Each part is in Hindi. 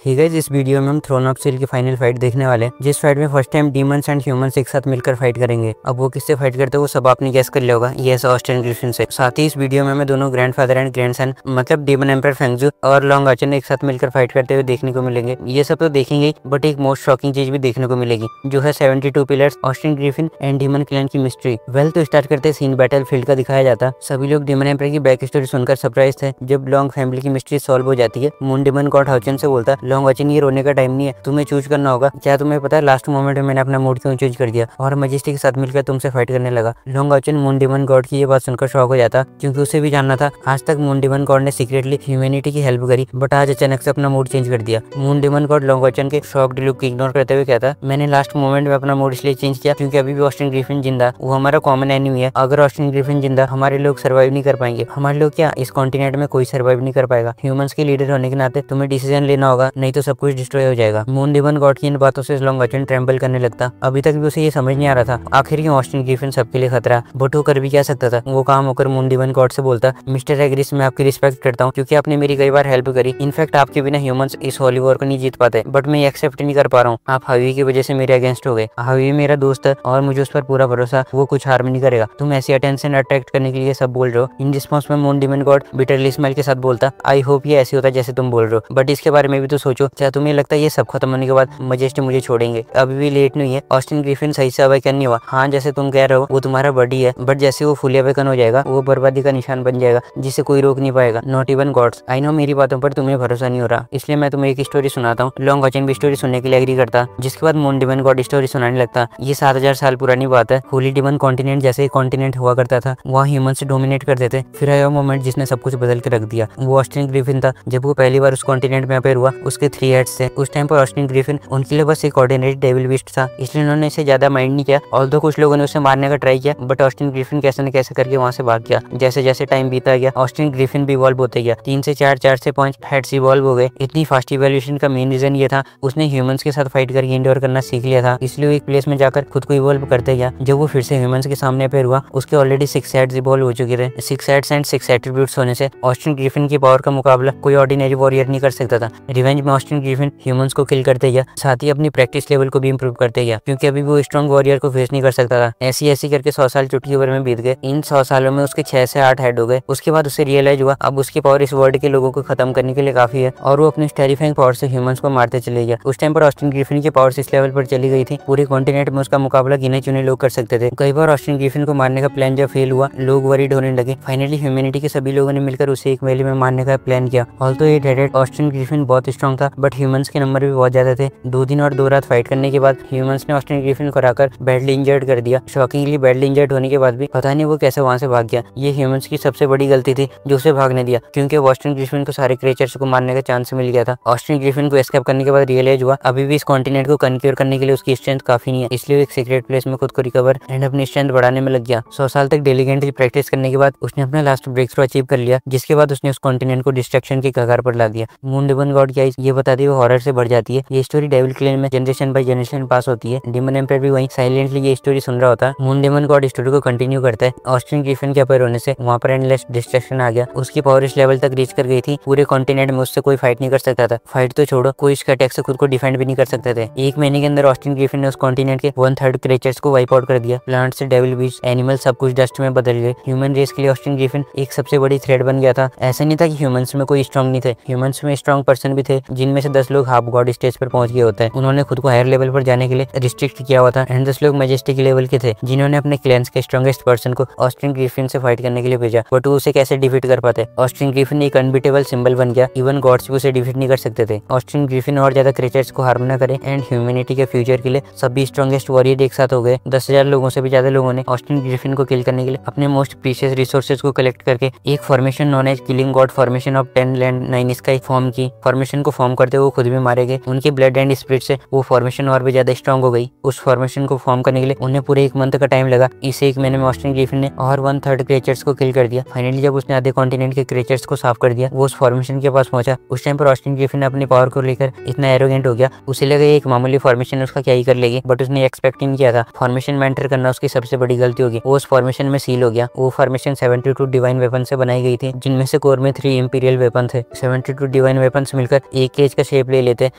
ही गाइस, इस वीडियो में हम थ्रोन ऑफ स्टील की फाइनल फाइट देखने वाले हैं, जिस फाइट में first time demons and humans एक साथ मिलकर फाइट करेंगे। अब वो किससे फाइट करते हैं वो सब आपने गेस कर लिया होगा, यस ऑस्टिन ग्रिफिन से। साथ ही इस वीडियो में हमें दोनों ग्रैंडफादर एंड ग्रैंडसन मतलब डीमन एम्पर फेंगजू और लॉन्ग आर्चर एक साथ मिलकर फाइट करते हुए देखने को मिलेंगे। ये सब तो देखेंगे, बट एक मोस्ट शॉकिंग चीज भी देखने को मिलेगी, जो है 72 pillars, Austin Griffin and demon clan की मिस्ट्री। वेल, तो स्टार्ट करते सीन बैटल फील्ड का दिखाया जाता। सभी लोग डीमन एम्पर की बैक स्टोरी सुनकर सरप्राइज थे। जब लॉन्ग फैमिली की मिस्ट्री सॉल्व हो जाती है, मून डीमन गॉड हाउचन से बोलता, लॉन्ग आर्चन ये रोने का टाइम नहीं है, तुम्हें चूज करना होगा। क्या तुम्हें पता है लास्ट मोमेंट में मैंने अपना मूड क्यों चूज कर दिया और मजेस्टी के साथ मिलकर तुमसे फाइट करने लगा। लॉन्ग आर्चन मून डीमन गॉड की ये बात सुनकर शॉक हो जाता, क्योंकि उसे भी जानना था आज तक मून डीमन गॉड ने सीक्रेटली ह्यूमैनिटी की हेल्प करी, बट आज अचानक से अपना मूड चेंज कर दिया। मून डीमन गॉड लॉन्ग आर्चन के शॉक्ड लुक को इग्नोर करते हुए कहता, मैंने लास्ट मोमेंट में अपना मूड इसलिए चेंज किया क्योंकि अभी भी ऑस्टिन ग्रिफिन जिंदा, वो हमारा कॉमन एनिमी है। अगर ऑस्टिन ग्रिफिन जिंदा, हमारे लोग सर्वाइव नहीं कर पाएंगे। हमारे लोग क्या, इस कॉन्टिनेंट में कोई सर्वाइव नहीं कर पाएगा। ह्यूमंस के लीडर होने के नाते तुम्हें डिसीजन लेना होगा, नहीं तो सब कुछ डिस्ट्रॉय हो जाएगा। मून डीमन गॉड की इन बातों से लॉन्ग आर्चन ट्रेम्बल करने लगता। अभी तक भी उसे ये समझ नहीं आ रहा था आखिर क्यों ऑस्टिन ग्रिफिन सबके लिए खतरा, बट वो कर भी क्या सकता था। वो काम होकर मून डीमन गॉड से बोलता, मिस्टर एग्रिस, मैं आपकी रिस्पेक्ट करता हूँ क्योंकि आपने मेरी कई बार हेल्प करी। इनफैक्ट आपके बिना ह्यूमंस इस होली वॉर को नहीं जीत पाते, बट मैं एक्सेप्ट नहीं कर पा रहा हूँ। आप हावी की वजह से मेरे अगेंस्ट हो गए। हावी मेरा दोस्त है और मुझे उस पर पूरा भरोसा, वो कुछ हार्म नहीं करेगा। तुम ऐसी अटेंशन अट्रैक्ट करने के लिए सब बोल रहे हो। इन रिस्पॉन्स में moon demon God bitterly smile के साथ बोलता, आई होप ये ऐसे होता है जैसे तुम बोल रहे हो, बट इसके बारे में भी तो सोचो। क्या तुम्हें लगता है ये सब खत्म होने के बाद मजेस्टी मुझे छोड़ेंगे? अभी भी लेट नहीं है। ऑस्टिन ग्रिफिन सही से अवेकन नहीं हुआ। हाँ, जैसे तुम कह रहे हो वो तुम्हारा बॉडी है, बट जैसे वो फुली अवेकन हो जाएगा वो बर्बादी का निशान बन जाएगा जिसे कोई रोक नहीं पाएगा, not even gods. I know मेरी बातों पर तुम्हें भरोसा नहीं हो रहा, इसलिए मैं तुम्हें एक स्टोरी सुनाता हूँ। लॉन्ग आर्चन भी स्टोरी सुनने के लिए एग्री करता, जिसके बाद मून डीमन गॉड स्टोरी सुनाने लगता। ये 7000 साल पुरानी बात है। होली डीमन कॉन्टिनेंट जैसे कॉन्टिनेंट हुआ करता था, वहाँ ह्यूमंस डोमिनेट करते थे। फिर आया मोमेंट जिसने सब कुछ बदल के रख दिया। वो ऑस्टिन ग्रिफिन था। जब वो पहली बार उस कॉन्टिनेंट में अपेयर हुआ, उसके 3 हेड्स थे। उस टाइम पर ऑस्टिन ग्रिफिन उनके लिए बस एक ऑर्डिनरी डेविल बीस्ट था, इसलिए उन्होंने इसे ज्यादा माइंड नहीं किया। ऑल्दो कुछ लोगों ने उसे मारने का ट्राई किया, बट ऑस्टिन ग्रिफिन कैसे न कैसे करके वहाँ से भाग गया। जैसे जैसे टाइम बीता गया, ऑस्टिन ग्रिफिन भी इवॉल्व होते गया। 3 से 4, 4 से 5 हेड्स इवॉल्व हो गए। इतनी फास्ट इवोल्यूशन का मेन रीजन ये था, उसने ह्यूमंस के साथ फाइट करके इंडोर करना सीख लिया था, इसलिए वो एक प्लेस में जाकर खुद को इवॉल्व करते गया। जब वो फिर से ह्यूमंस के सामने अपेयर हुआ, उसके ऑलरेडी 6 हेड्स इवॉल्व हो चुके थे। 6 हेड्स एंड 6 एट्रीब्यूट्स होने से ऑस्टिन ग्रिफिन की पावर का मुकाबला कोई ऑर्डिनरी वॉरियर नहीं कर सकता था। रिवेंज में ऑस्टिन ग्रिफिन ह्यूमंस को किल करते गया, साथ ही अपनी प्रैक्टिस लेवल को भी इंप्रूव करते गया, क्योंकि अभी वो स्ट्रॉन्ग वॉरियर को फेस नहीं कर सकता था। ऐसी करके 100 साल चुटकी भर में बीत गए। इन 100 सालों में उसके 6 से 8 हेड हो गए। उसके बाद उसे रियलाइज हुआ अब उसकी पावर इस वर्ल्ड के लोगों को खत्म करने के लिए काफी है, और वो अपने टेरिफाइंग पावर से ह्यूमंस को मारते चले गया। उस टाइम पर ऑस्टिन ग्रिफिन की पावर इस लेवल पर चली गई थी, पूरे कॉन्टिनेंट में उसका मुकाबला गिने चुने लोग कर सकते थे। कई बार ऑस्टिन ग्रिफिन को मारने का प्लान जब फेल हुआ, लोग वरीड होने लगे। फाइनली ह्यूमैनिटी के सभी लोगों ने मिलकर उसे एक वैली में मारने का प्लान किया। ऑल्दो ये डेडेड ऑस्टिन ग्रिफिन बहुत स्ट्रॉन्ग था, बट ह्यूमंस के नंबर भी बहुत ज्यादा थे। 2 दिन और 2 रात फाइट करने के बाद ह्यूमंस ने ऑस्टिन ग्रिफिन को हराकर बैडली इंजर्ड कर दिया। शॉकिंगली बैडली इंजर्ड होने के बाद भी पता नहीं वो कैसे वहां से भाग गया। ये ह्यूमंस की सबसे बड़ी गलती थी जो उसे भागने दिया, क्योंकि ऑस्टिन ग्रिफिन को सारे क्रिएचर्स को मारने का चांस मिल गया था। ऑस्टिन ग्रिफिन को एस्केप करने के बाद रियलाइज हुआ अभी भी इस कॉन्टिनेंट को कन्क्योर करने के लिए उसकी स्ट्रेंथ काफी नहीं है, इसलिए वो एक सीक्रेट प्लेस में खुद को रिकवर एंड अपनी स्ट्रेंथ बढ़ाने में लग गया। 100 साल तक डेलीगेंट की प्रैक्टिस करने के बाद उसने अपना लास्ट ब्रेक थ्रू अचीव कर लिया, जिसके बाद उसने उस कॉन्टिनेंट को डिस्ट्रक्शन की कगार पर ला दिया। मून डीमन गॉड की आइज ये बताती हुए हॉरर से बढ़ जाती है। ये स्टोरी डेविल क्लैन में जनरेशन बाय जनरेशन पास होती है। डीमन एम्पायर भी वहीं साइलेंटली ये स्टोरी सुन रहा होता है। मून डीमन गॉड स्टोरी को कंटिन्यू करता है। ऑस्टिन ग्रिफिन के अपेयर होने से वहाँ पर एंडलेस डिस्ट्रक्शन आ गया। उसकी पावर इस लेवल तक रीच कर गई थी, पूरे कॉन्टिनेंट में उससे कोई फाइट नहीं कर सकता था। फाइट तो छोड़ो, कोई इसके अटैक से खुद को डिफेंड भी नहीं कर सकते थे। 1 महीने के अंदर ऑस्टिन ग्रिफिन ने उस कॉन्टिनेंट के 1/3 क्रिएचर्स को वाइप आउट कर दिया। प्लांट से डेविल बीस्ट एनिमल सब कुछ डस्ट में बदल गए। ह्यूमन रेस के लिए ऑस्टिन ग्रिफिन एक सबसे बड़ी थ्रेट बन गया था। ऐसा नहीं था कि ह्यूमंस में कोई स्ट्रॉन्ग नहीं थे, ह्यूमंस में स्ट्रॉन्ग पर्सन भी थे, जिनमें से 10 लोग हाफ गॉड स्टेज पर पहुंच गए होते हैं। उन्होंने खुद को हायर लेवल पर जाने के लिए रिस्ट्रिक्ट किया हुआ था, एंड 10 लोग मैजेस्टिक लेवल के थे, जिन्होंने अपने क्लैंस के स्ट्रॉन्गेस्ट पर्सन को ऑस्टिन ग्रिफिन से फाइट करने के लिए भेजा, बट वो उसे कैसे डिफीट कर पाते। ऑस्टिन ग्रिफिन एक अनबीटेबल सिंबल बन गया। इवन गॉड्स भी उसे डिफीट नहीं कर सकते थे। ऑस्टिन ग्रिफिन और ज्यादा क्रिएचर्स को हार्म न करे एंड ह्यूमैनिटी के फ्यूचर के लिए सभी स्ट्रॉन्गेस्ट वॉरियर एक साथ हो गए। 10,000 लोगों से भी ज्यादा लोगों ने ऑस्टिन ग्रिफिन को किल करने के लिए अपने मोस्ट प्रीशियस रिसोर्सेज को कलेक्ट करके एक formation known as killing god formation of 10 land 9 sky form की। फॉर्मेशन को फॉर्म करते हुए खुद भी मारे गए। उनके ब्लड एंड स्पिरिट से वो फॉर्मेशन और भी ज्यादा स्ट्रॉन्ग हो गई। उस फॉर्मेशन को फॉर्म करने के लिए उन्हें पूरे 1 मंथ का टाइम लगा। इस 1 महीने में ऑस्टिन ग्रिफिन ने और 1/3 क्रिएचर्स को किल कर दिया। फाइनली जब उसने आधे कॉन्टिनेंट के क्रिएचर्स को साफ कर दिया, वो उस फॉर्मेशन के पास पहुंचा। उस टाइम पर ऑस्टिन ग्रिफिन अपनी पावर को लेकर इतना एरोगेंट हो गया, उसे लगा एक मामूली फॉर्मेशन उसका क्या ही कर लेगी, बट उसने एक्सपेक्ट नहीं किया था फॉर्मेशन में एंटर करना उसकी सबसे बड़ी गलती होगी। वो उस फॉर्मेशन में सील हो गया। वो फॉर्मेशन 72 डिवाइन वेपन से बनाई गई थी, जिनमें से कोर में 3 इंपीरियल वेपन थे। 72 डिवाइन वेपन्स मिलकर एक केज का शेप ले लेते हैं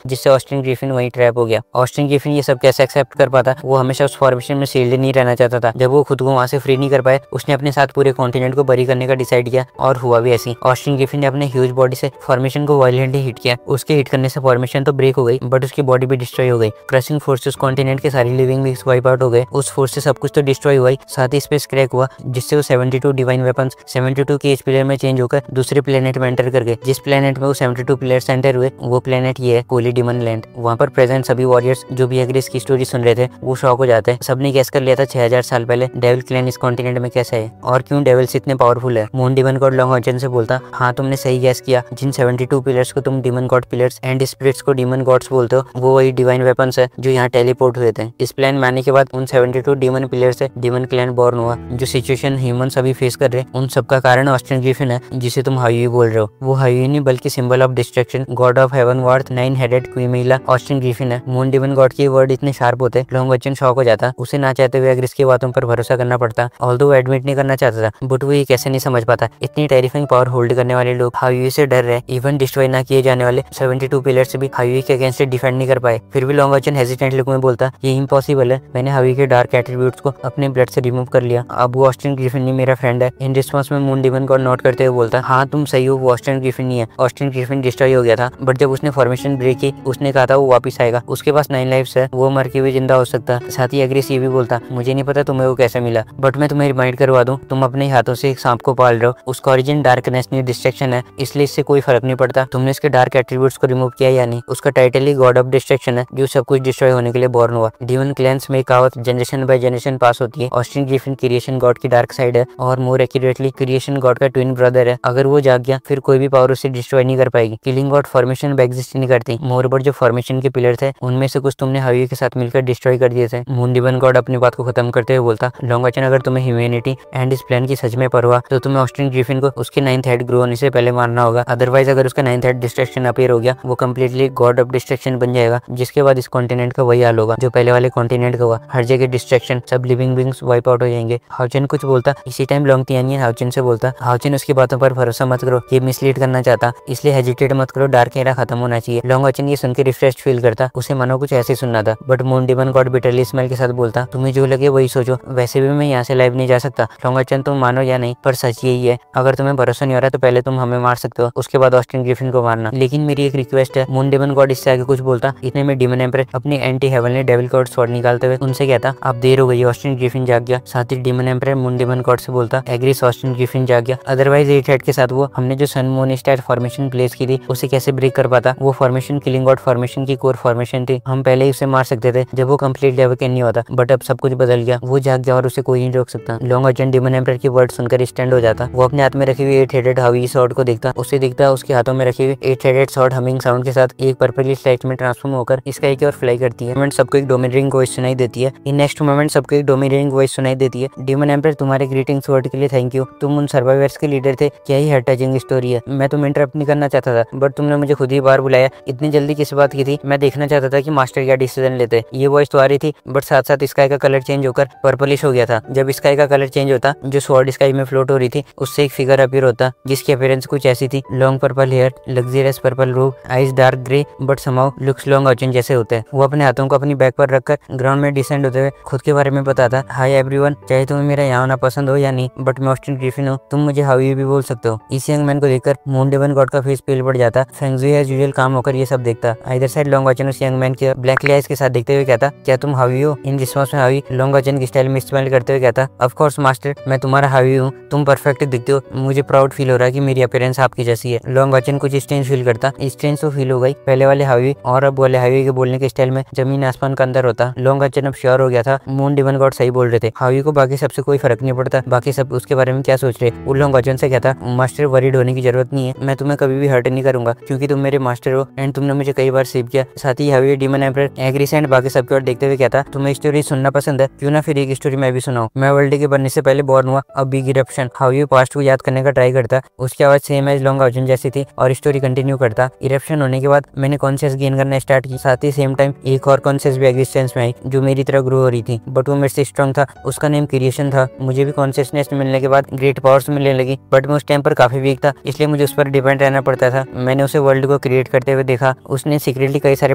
जिससे ऑस्टिन ग्रिफिन वहीं ट्रैप हो गया। ऑस्टिन ग्रिफिन ये सब कैसे एक्सेप्ट कर पाता? वो हमेशा उस फॉर्मेशन में सील्ड नहीं रहना चाहता था। जब वो खुद को वहां से फ्री नहीं कर पाए, उसने अपने साथ पूरे कॉन्टिनेंट को बरी करने का डिसाइड किया और हुआ भी ऐसी। ऑस्टिन ग्रिफिन ने अपने ह्यूज बॉडी से फॉर्मेशन को वायलेंटली हिट किया। उसके हिट करने से फॉर्मेशन तो ब्रेक हो गई बट उसकी बॉडी भी डिस्ट्रॉय हो गई। क्रशिंग फोर्सेस कॉन्टिनेंट के सारी लिविंग बींग्स वाइप आउट हो गए। उस फोर्स से सब कुछ तो डिस्ट्रॉय हुआ ही, साथ ही स्पेस क्रैक हुआ जिससे वो 72 डिवाइन वेपन्स 72 के एज प्लेयर में चेंज होकर दूसरे प्लेनेट में एंटर कर गए। जिस प्लेनेट में वो 72 प्लेयर्स एंटर हुए वो प्लेनेट ये है कोली डिमन लैंड। वहाँ पर प्रेजेंट सभी वॉरियर्स जो भी एग्रेस की स्टोरी सुन रहे थे वो शॉक हो जाते हैं। सबने गैस कर लिया था 6000 साल पहले डेविल क्लैन इस कॉन्टिनेंट में कैसे है और क्यों डेविल्स इतने पावरफुल है। मून डिमन गॉड लॉन्गऑर्चन से बोलता, हाँ तुमने सही गैस किया। जिन 72 पिलर्स को तुम demon god pillars and spirits को डिमन गॉड्स बोलते हो वो वही डिवाइन वेपन्स है जो यहाँ टेलीपोर्ट हुए थे। इस प्लान में आने के बाद उन 72 डिमन पिलर से डिमन क्लैन बॉर्न हुआ। जो सिचुएशन ह्यूमंस अभी फेस कर रहे उन सबका कारण ऑस्टिन ग्रिफिन है जिसे तुम हायुई बोल रहे हो। वो हायुई नहीं बल्कि symbol of destruction, god of heaven worth 9 headed chimera Austin Griffin है। मून डिमन गॉड के वर्ड इतने शार्प होते लॉन्गऑर्चन शॉक हो जाता। उसे ना चाहते हुए एग्रिस की बातों पर भरोसा करना पड़ता। ऑल्दो वो एडमिट नहीं करना चाहता था बट वो ये कैसे नहीं समझ पाता इतनी टेरिफाइंग पावर होल्ड करने वाले लोग हायुई से डर रहे। इवन डिस्ट्रॉय ना किए जाने वाले 72 पिलर से भी हायुई के अगेंस्ट डिफेंड नहीं कर पाए। फिर भी लॉन्गऑर्चन हेजिटेंट लुक में बोलता, ये इम्पॉसिबल है। मैंने हायुई के डार्क एट्रीब्यूट्स को अपने ब्लड से रिमूव कर लिया। अब वो ऑस्टिन ग्रिफिन नहीं मेरा फ्रेंड है। इन रिस्पॉन्स में मून डिमन गॉड नोट करते हुए बोलता, हाँ तुम सही हो, वो ऑस्टिन ग्रिफिन नहीं है। ऑस्टिन ग्रिफिन डिस्ट्रॉय हो गया था बट जब उसने फॉर्मेशन ब्रेक की उसने कहा था वो वापस आएगा। उसके पास 9 लाइफ्स है, वो मर के भी जिंदा हो सकता। साथ ही एग्रेस ये भी बोलता, मुझे नहीं पता तुम्हें वो कैसे मिला बट मैं तुम्हें रिमाइंड करवा दूं, तुम अपने हाथों से एक सांप को पाल रहे हो। उसका ओरिजिन डार्कनेस नहीं डिस्ट्रक्शन है, इसलिए इससे कोई फर्क नहीं पड़ता तुमने इसके डार्क एट्रीब्यूट्स को रिमूव किया या नहीं। उसका title he God of destruction है जो सब कुछ डिस्ट्रॉय होने के लिए बॉर्न हुआ। डिमन क्लैंस में कहावत जनरेशन बाय जनरेशन पास होती है। ऑस्टिन ग्रिफिन क्रिएशन गॉड की डार्क साइड है और मोर एक्यूरेटली क्रिएशन गॉड का ट्विन ब्रदर है। अगर वो जाग गया फिर कोई भी पावर उसे डिस्ट्रॉय नहीं कर पाएगी। किलिंग गॉड फॉर्मेशन में एग्जिस्ट नहीं करती। मोरओवर जो फॉर्मेशन के पिलर थे उनमें से कुछ तुमने हायुई के साथ मिलकर डिस्ट्रॉय कर दिए थे। मून डिमन गॉड अपनी बात को खत्म करते हुए बोलता, लॉन्गऑर्चन अगर तुम्हें ह्यूमैनिटी एंड इस प्लान की सच में परवाह तो तुम्हें ऑस्टिन ग्रिफिन को उसके 9th हेड ग्रो होने से पहले मारना होगा। अदरवाइज अगर उसका 9th हेड डिस्ट्रक्शन अपीयर हो गया वो कम्प्लीटली गॉड ऑफ डिस्ट्रक्शन बन जाएगा जिसके बाद इस कॉन्टिनेंट का वही हाल होगा जो पहले वाले कॉन्टिनेंट का हुआ। हर जगह डिस्ट्रक्शन, सब लिविंग बींग्स वाइप आउट हो जाएंगे। हाउचन कुछ बोलता, इसी टाइम लॉन्ग तियानियन हाउचन से बोलता, हाउचन उसकी बातों पर भरोसा मत करो, ये मिसलीड करना चाहता इसलिए हेजिटेट मत करो, डार्क एरा खत्म होना चाहिए। लॉन्गऑर्चन ये सुन के रिफ्रेश फील करता, उसे मानो कुछ ऐसे सुनना था but moon demon god bitterly smile के साथ बोलता, तुम्हें जो लगे वही सोचो, वैसे भी मैं यहाँ से लाइव नहीं जा सकता। लॉन्गऑर्चन तुम मानो या नहीं पर सच यही है, अगर तुम्हें भरोसा नहीं हो रहा तो पहले तुम हमें मार सकते हो उसके बाद ऑस्टिन ग्रिफिन को मारना, लेकिन मेरी एक रिक्वेस्ट है। मून डिमन गॉड इससे आगे कुछ बोलता इतने में डिमन एम्परर अपनी anti heavenly devil god sword निकालते हुए उनसे कहता, अब देर हो गई, ऑस्टिन ग्रिफिन जाग गया। साथ ही demon emperor moon demon god से बोलता, एग्रीस ऑस्टिन ग्रिफिन जाग गया, अदरवाइज 8 हेड के साथ वो हमने जो sun moon star formation place की थी उसे कैसे ब्रेक कर पाता। वो फॉर्मेशन किलिंग गॉड फॉर्मेशन की कोर फॉर्मेशन थी, हम पहले ही उसे मार सकते थे जब वो कंप्लीट लेवल के नहीं होता बट अब सब कुछ बदल गया, वो जाग गया और उसे कोई नहीं रोक सकता। लॉन्गऑर्चन डिमन एम्परर की वर्ड सुनकर स्टैंड हो जाता। वो अपने हाथ में रखी हुई 8 हेडेड हायुई सॉर्ड को देखता, उसे दिखता उसके हाथों में रखी हुई 8 हेडेड सॉर्ड हमिंग साउंड के साथ एक पर्पलिश लाइट में ट्रांसफॉर्म होकर स्काई की ओर फ्लाई करती है। मोमेंट सबको एक डोमिनेटिंग वॉइस सुनाई देती है। इन नेक्स्ट मोमेंट सबको एक डोमिनेटिंग वॉइस सुनाई देती है, डिमन एम्परर तुम्हारे ग्रीटिंग्स वर्ड के लिए थैंक यू, तुम उन सर्वाइवर्स के लीडर थे, क्या ही हार्ट टचिंग स्टोरी है। मैं तुम्हें इंटरप्ट नहीं करना चाहता था बट तुमने मुझे खुद ही बाहर बुलाया, इतनी जल्दी किस बात की थी। मैं देखना चाहता था कि मास्टर क्या डिसीजन लेते। ये वॉइस तो आ रही थी बट साथ साथ स्काई का कलर चेंज होकर पर्पलिश हो गया था। जब स्काई का कलर चेंज होता जो स्वॉर्ड स्काई में फ्लोट हो रही थी उससे एक फिगर अपीयर होता जिसकी अपीयरेंस कुछ ऐसी थी, long purple hair, luxurious purple robe, eyes dark grey but somehow looks Long Haochen जैसे होते हैं। वो अपने हाथों को अपनी बैक पर रखकर ग्राउंड में डिसेंड होते हुए खुद के बारे में बताता, हाय एवरीवन, चाहे तुम्हें मेरा यहाँ आना पसंद हो या नहीं बट मैं ऑस्टिन ग्रिफिन हूँ, तुम मुझे हायुई भी बोल सकते हो। इस यंग मैन को देखकर मून डिमन गॉड का फेस पेल पड़ जाता। फेंगजुई एज यूजुअल काम होकर ये सब देखता। इधर साइड लॉन्गऑर्चन उस यंग मैन के ब्लैकली आइज के साथ देखते हुए कहता, क्या तुम हायुई हो। इन रिस्पॉन्स में हायुई लॉन्गऑर्चन की स्टाइल में स्माइल करते हुए कहता, ऑफ कोर्स मास्टर, मैं तुम्हारा हायुई हूँ, तुम परफेक्ट दिखते हो, मुझे प्राउड फील हो रहा है कि मेरी अपीयरेंस आपकी जैसी है। लॉन्गऑर्चन कुछ स्ट्रेंज फील करता। स्ट्रेंज तो फील हो गई पहले वाले हायुई और अब वाले हायुई के बोलने के स्टाइल में जमीन आसमान का अंदर होता। लॉन्गऑर्चन अब श्योर हो गया था मून डिमन गॉड सही बोल रहे थे, हायुई को बाकी सबसे कोई फर्क नहीं पड़ता, बाकी सब उसके बारे में क्या सोच रहे। वो लॉन्गऑर्चन से कहता, मास्टर वरीड होने की जरूरत नहीं है, मैं तुम्हें कभी भी हर्ट नहीं करूंगा क्योंकि तुम मेरे मास्टर हो एंड तुमने मुझे कई बार सेव किया। साथ ही हायुई डिमन एम्परर एग्रीस एंड बाकी सबकी ओर देखते हुए कहता, तुम्हें स्टोरी सुनना पसंद है, क्यों ना फिर एक स्टोरी मैं भी सुनाऊं। मैं वर्ल्ड के बनने से पहले बॉर्न हुआ, अब बिग इरप्शन। हायुई पास्ट को याद करने का ट्राई करता, उसकी आवाज सेम एज लॉन्गऑर्चन जैसी थी और स्टोरी कंटिन्यू करता। इरप्शन होने के बाद मैंने कॉन्शियस गेन करना स्टार्ट की, साथ ही सेम टाइम एक और कॉन्शियस भी एग्जिस्टेंस में आई जो मेरी तरह ग्रो हो रही थी बट वो मेरे से स्ट्रॉन्ग था, उसका नेम क्रिएशन था। मुझे भी कॉन्शियसनेस मिलने के बाद ग्रेट पावर्स मिलने लगी बट मैं उस टाइम पर काफी वीक था इसलिए मुझे उस पर डिपेंड रहना पड़ता था। मैंने उसे वर्ल्ड को क्रिएट करते हुए देखा। उसने सीक्रेटली कई सारे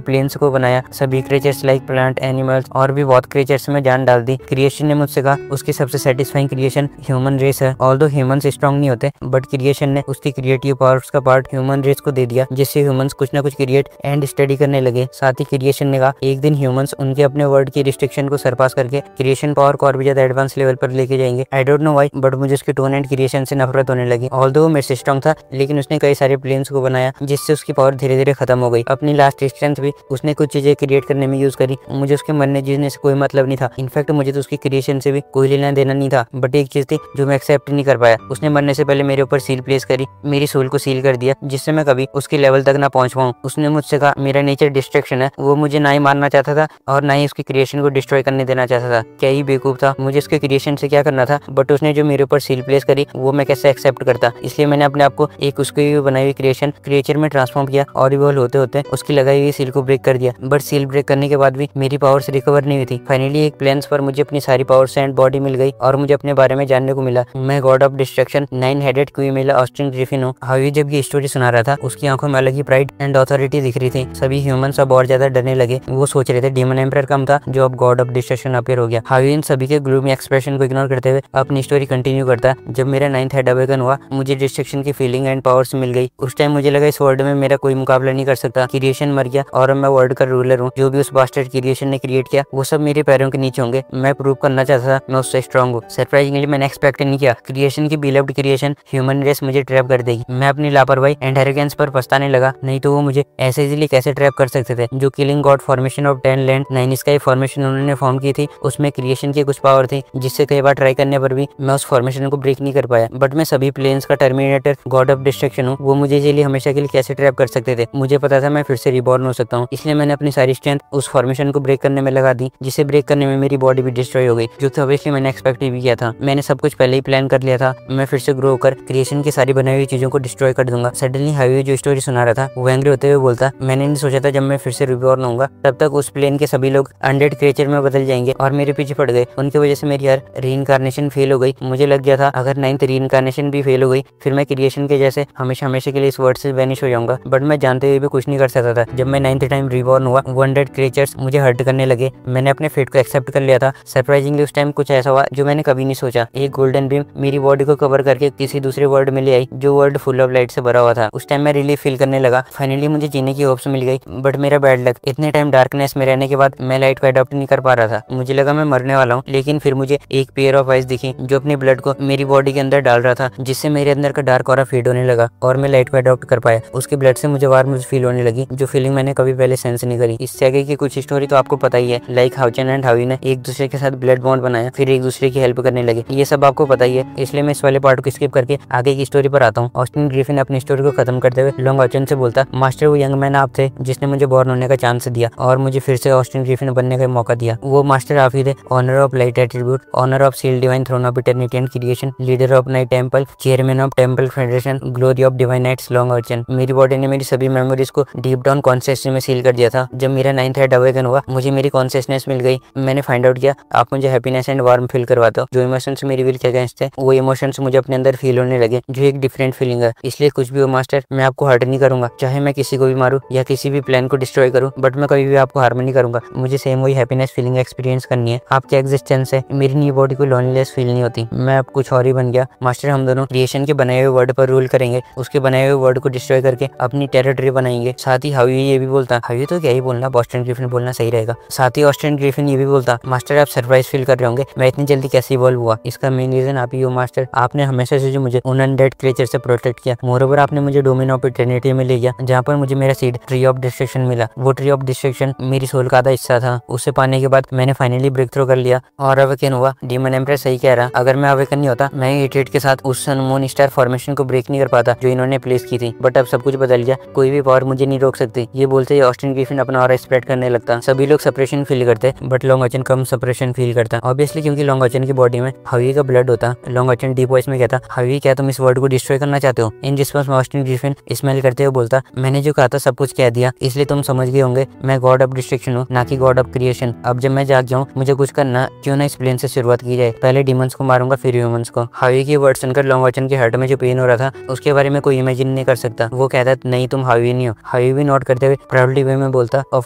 प्लेन्स को बनाया, सभी क्रिएचर्स लाइक प्लांट, एनिमल्स और भी बहुत क्रिएचर्स में जान डाल दी। क्रिएशन ने मुझसे कहा उसकी सबसे सेटिस्फाइंग क्रिएशन ह्यूमन रेस है। ऑल्दो ह्यूमंस स्ट्रॉन्ग नहीं होते, बट क्रिएशन ने उसकी क्रिएटिव पावर्स का पार्ट ह्यूमन रेस को दे दिया, जिससे ह्यूमंस कुछ ना कुछ क्रिएट एंड स्टडी करने लगे। साथ ही क्रिएशन ने कहा एक दिन ह्यूमंस उनके अपने वर्ल्ड की रिस्ट्रिक्शन को सरपास करके क्रिएशन पावर को और भी ज्यादा एडवांस लेवल पर लेके जाएंगे। I don't know why, but मुझे उसके टोन एंड क्रिएशन से नफरत होने लगी। ऑल्दो वो मेरे से स्ट्रॉन्ग था, लेकिन उसने कई सारे प्लेन्स को बनाया, जिससे उसकी पावर धीरे धीरे खत्म हो गई। अपनी लास्ट स्ट्रेंथ भी उसने कुछ चीजें क्रिएट करने में यूज करी। मुझे उसके मरने जीने से कोई मतलब नहीं था। इनफैक्ट मुझे तो उसकी क्रिएशन से भी कोई लेना देना नहीं था, बट एक चीज थी जो मैं एक्सेप्ट नहीं कर पाया। उसने मरने से पहले मेरे ऊपर सील प्लेस करी, मेरी सोल को सील कर दिया, जिससे मैं कभी उसके लेवल तक ना पहुंच पाऊं। उसने मुझसे कहा मेरा नेचर डिस्ट्रैक्शन है। वो मुझे ना ही मारना चाहता था और ना ही उसकी क्रिएशन को डिस्ट्रॉय करने देना चाहता था। क्या ही बेवकूफ था, मुझे उसके क्रिएशन से क्या करना था, बट उसने जो मेरे ऊपर सील प्लेस करी वो मैं कैसे एक्सेप्ट करता। इसलिए मैंने अपने आप को एक उसकी बनाई हुई क्रिएचर में ट्रांसफॉर्म किया और इवॉल्व होते होते उसकी लगाई हुई सील को ब्रेक कर दिया। बट सील ब्रेक करने के बाद भी मेरी पावर्स रिकवर नहीं हुई थी। फाइनली एक प्लेन्स पर मुझे अपनी सारी पावर्स एंड बॉडी मिल गई और मुझे अपने बारे में जानने को मिला। मैं god of destruction 9 headed chimera Austin Griffin हूँ। हावी जब ये स्टोरी सुना रहा था उसकी आंखों में अलग ही प्राइड एंड अथॉरिटी दिख रही थी। सभी ह्यूमंस अब और ज्यादा डरने लगे। वो सोच रहे थे डीमन एम्परर कम था जो अब गॉड ऑफ डिस्ट्रक्शन अपीयर हो गया। हावी इन सभी के ग्लूमी एक्सप्रेशन को इग्नोर करते हुए अपनी स्टोरी कंटिन्यू करता। जब मेरा 9th हेड अवेकन हुआ मुझे डिस्ट्रक्शन की फीलिंग एंड पावर्स मिल गई। उस टाइम मुझे लगा इस वर्ल्ड में मेरा कोई मुकाबला नहीं कर सकता। क्रिएशन मर गया और मैं वर्ल्ड का रूलर हूँ। जो भी उस बास्टर्ड क्रिएशन ने क्रिएट किया वो सब मेरे पैरों के नीचे होंगे। मैं प्रूव करना चाहता था मैं उससे स्ट्रॉन्ग हूँ। सरप्राइजिंगली मैंने एक्सपेक्ट नहीं किया क्रिएशन की बिलव्ड क्रिएशन ह्यूमन रेस मुझे ट्रैप कर देगी। मैं अपनी लापरवाही एंड एरोगेंस पर पछताने लगा, नहीं तो वो मुझे ऐसे इजीली कैसे ट्रैप कर सकते थे। जो killing god formation of 10 land 9 sky formation उन्होंने फॉर्म की थी उसमें क्रिएशन की कुछ पावर थी, जिससे कई बार ट्राई करने पर भी मैं उस फॉर्मेशन को ब्रेक नहीं कर पाया। बट मैं सभी प्लेन्स का टर्मिनेटर गॉड ऑफ डिस्ट्रक्शन हूँ। वो मुझे इजीली हमेशा के लिए कैसे ट्रैप कर सकते थे। मुझे पता था मैं फिर से रिबॉर्न हो सकता हूँ, इसलिए मैंने अपनी सारी स्ट्रेंथ उस फॉर्मेशन को ब्रेक करने में लगा दी, जिसे ब्रेक करने में मेरी बॉडी भी डिस्ट्रॉय हो गई, जो कि ऑब्वियसली मैंने एक्सपेक्ट भी किया था। मैंने सब कुछ पहले ही प्लान कर लिया था। मैं फिर से ग्रो होकर क्रिएशन की सारी बनाई हुई चीजों को डिस्ट्रॉय कर दूंगा। सडनली हावी जो स्टोरी सुना रहा था वो एंग्री होते हुए बोलता, मैंने नहीं सोचा था जब मैं फिर से रिबॉर्न होऊंगा तब तक उस प्लेन के सभी लोग अनडेड क्रिएचर में बदल जाएंगे और मेरे पीछे पड़ गए। उनकी वजह से मेरी हर रीइंकार्नेशन फेल हो गई। मुझे लग गया था अगर 9th रीइंकार्नेशन भी फेल हो गई फिर मैं क्रिएशन के जैसे हमेशा हमेशा के लिए इस वर्ल्ड से वैनिश हो जाऊंगा। बट मैं जानते हुए भी कुछ नहीं कर सकता था। जब मैं 9th टाइम रिबॉर्न हुआ 100 क्रिएचर्स मुझे हर्ट करने लगे। मैंने अपने फेट को एक्सेप्ट कर लिया था। सरप्राइजिंगली उस टाइम कुछ ऐसा हुआ जो मैंने कभी नहीं सोचा। एक गोल्डन बीम मेरी बॉडी को कवर करके किसी दूसरे वर्ल्ड में ले आई जो वर्ल्ड फुल ऑफ लाइट से भरा हुआ था। उस टाइम मैं रिलीफ फील करने लगा। फाइनली मुझे जीने की होप्स मिल गई। बट मेरा बैड लक, इतने टाइम डार्कनेस में रहने के बाद मैं लाइट को अडॉप्ट नहीं कर पा रहा था। मुझे लगा मैं मरने वाला हूँ, लेकिन फिर मुझे एक पेयर ऑफ आइज दिखी जो अपनी ब्लड को मेरी बॉडी के अंदर डाल रहा था, जिससे मेरे अंदर का डार्क ऑरा फेड होने लगा और मैं लाइट को अडॉप्ट कर पाया। उसके ब्लड से मुझे वार्म फील होने लगी, जो फीलिंग मैंने कभी पहले सेंस नहीं करी। इससे आगे की कुछ स्टोरी तो आपको पता ही है। लाइक हाउचन एंड हावी ने एक दूसरे के साथ ब्लड बॉन्ड बनाया, फिर एक दूसरे की हेल्प करने लगे। ये सब आपको पता ही है, इसलिए मैं इस वाले पार्ट को स्किप करके आगे की स्टोरी पर आता हूँ। ऑस्टिन ग्रिफिन अपनी स्टोरी को खत्म करते हुए लॉन्ग हाउचन से बोलता, मास्टर वो यंग मैन आप थे जिसने मुझे बॉर्न होने का चांस दिया और मुझे फिर से ऑस्टिन ग्रिफिन बनने का मौका दिया। वो मास्टर आप ही थे, honour of light attribute, honour of seal divine throne of eternity and creation, leader of knight temple, chairman of temple federation, glory of divine knights Long Haochen. मेरी बॉडी ने मेरी सभी मेमोरीज को डीप डाउन कॉन्शियसनेस में सील कर दिया था। जब मेरा 9th हेड अवेकन हुआ मुझे मेरी कॉन्शियसनेस मिल गई। मैंने फाइंड आउट किया आप मुझे हैप्पीनेस एंड वार्म फील करवाते हो। जो इमोशंस मेरी विल के अगेंस्ट थे वो इमोशंस मुझे अपने अंदर फील होने लगे, जो एक डिफरेंट फीलिंग है। इसलिए कुछ भी हो मास्टर, मैं आपको हर्ट नहीं करूंगा, चाहे मैं किसी को भी मारूं या किसी भी प्लान को डिस्ट्रॉय करूं, बट मैं कभी भी आपको हार्म नहीं करूंगा। मुझे सेम वही हैप्पीनेस फीलिंग एक्सपीरियंस करनी है। आपके एग्जिस्टेंस से मेरी न्यू बॉडी को लोनलीनेस फील नहीं होती। मैं अब कुछ और ही बन गया। मास्टर हम दोनों क्रिएशन के बनाए हुए वर्ल्ड पर रूल करेंगे, उसके बनाए हुए वर्ल्ड को डिस्ट्रॉय करके अपनी टेरिटरी बनाएंगे। साथ ही हावी ये भी बोलता, हावी तो क्या ही बोलना, ऑस्टिन ग्रिफिन बोलना सही रहेगा। साथ ही ऑस्टिन ग्रिफिन ये भी बोलता, मास्टर आप सरप्राइज फील कर रहे होंगे मैं इतनी जल्दी कैसे इवॉल्व हुआ। इसका मेन रीजन आप ही हो मास्टर। आपने हमेशा से जो मुझे उन अनडेड क्रिएचर से प्रोटेक्ट किया। मोरोवर आपने मुझे डोमेन ऑफ इटर्निटी में ले गया, जहाँ पर मुझे मेरा सीड ट्री ऑफ डिस्ट्रक्शन मिला। वो ट्री ऑफ डिस्ट्रक्शन मेरी सोल का आधा हिस्सा था। उसे पाने के बाद मैंने फाइनली ब्रेक थ्रू कर लिया और अवेकन हुआ। डीमन एम्परर सही कह रहा, अगर मैं अवेकन नहीं होता मैं 88 के साथ उस सन मून स्टार फॉर्मेशन को ब्रेक नहीं कर पाता जो इन्होंने प्लेस की थी। बट अब सब कुछ बदल गया, कोई भी पावर मुझे नहीं रोक सकती। ये बोलते ही ऑस्टिन ग्रिफिन अपना ऑरा स्प्रेड करने लगता। सभी लोग सेपरेशन फील करते बट लॉन्ग हाउचन कम सेपरेशन फील करता, ऑब्वियसली क्योंकि लॉन्ग हाउचन की बॉडी में हावी का ब्लड होता। लॉन्ग हाउचन डीप वॉइस में कहता, हावी क्या तुम इस वर्ल्ड को डिस्ट्रॉय करना चाहते हो। इन रिस्पॉन्स में ऑस्टिन ग्रिफिन स्माइल करते हुए बोलता, मैंने जो कहा था सब कुछ कह दिया, इसलिए तुम समझ गए होंगे मैं गॉड ऑफ डिस्ट्रक्शन हूँ ना कि गॉड ऑफ क्रिएशन। अब जब मैं जाग जाऊँ मुझे कुछ करना, क्यों ना इस प्लेन से शुरुआत की जाए। पहले डीमंस को मारूंगा फिर ह्यूमंस को। हावी की वर्ड सुनकर लॉन्ग हाउचन के हार्ट में जो पेन हो रहा था उसके बारे में कोई इमेजिन नहीं कर सकता। वो कहता, नहीं तुम हावी नहीं हो। हावी भी नोट करते हुए प्राउडली वे में बोलता, ऑफ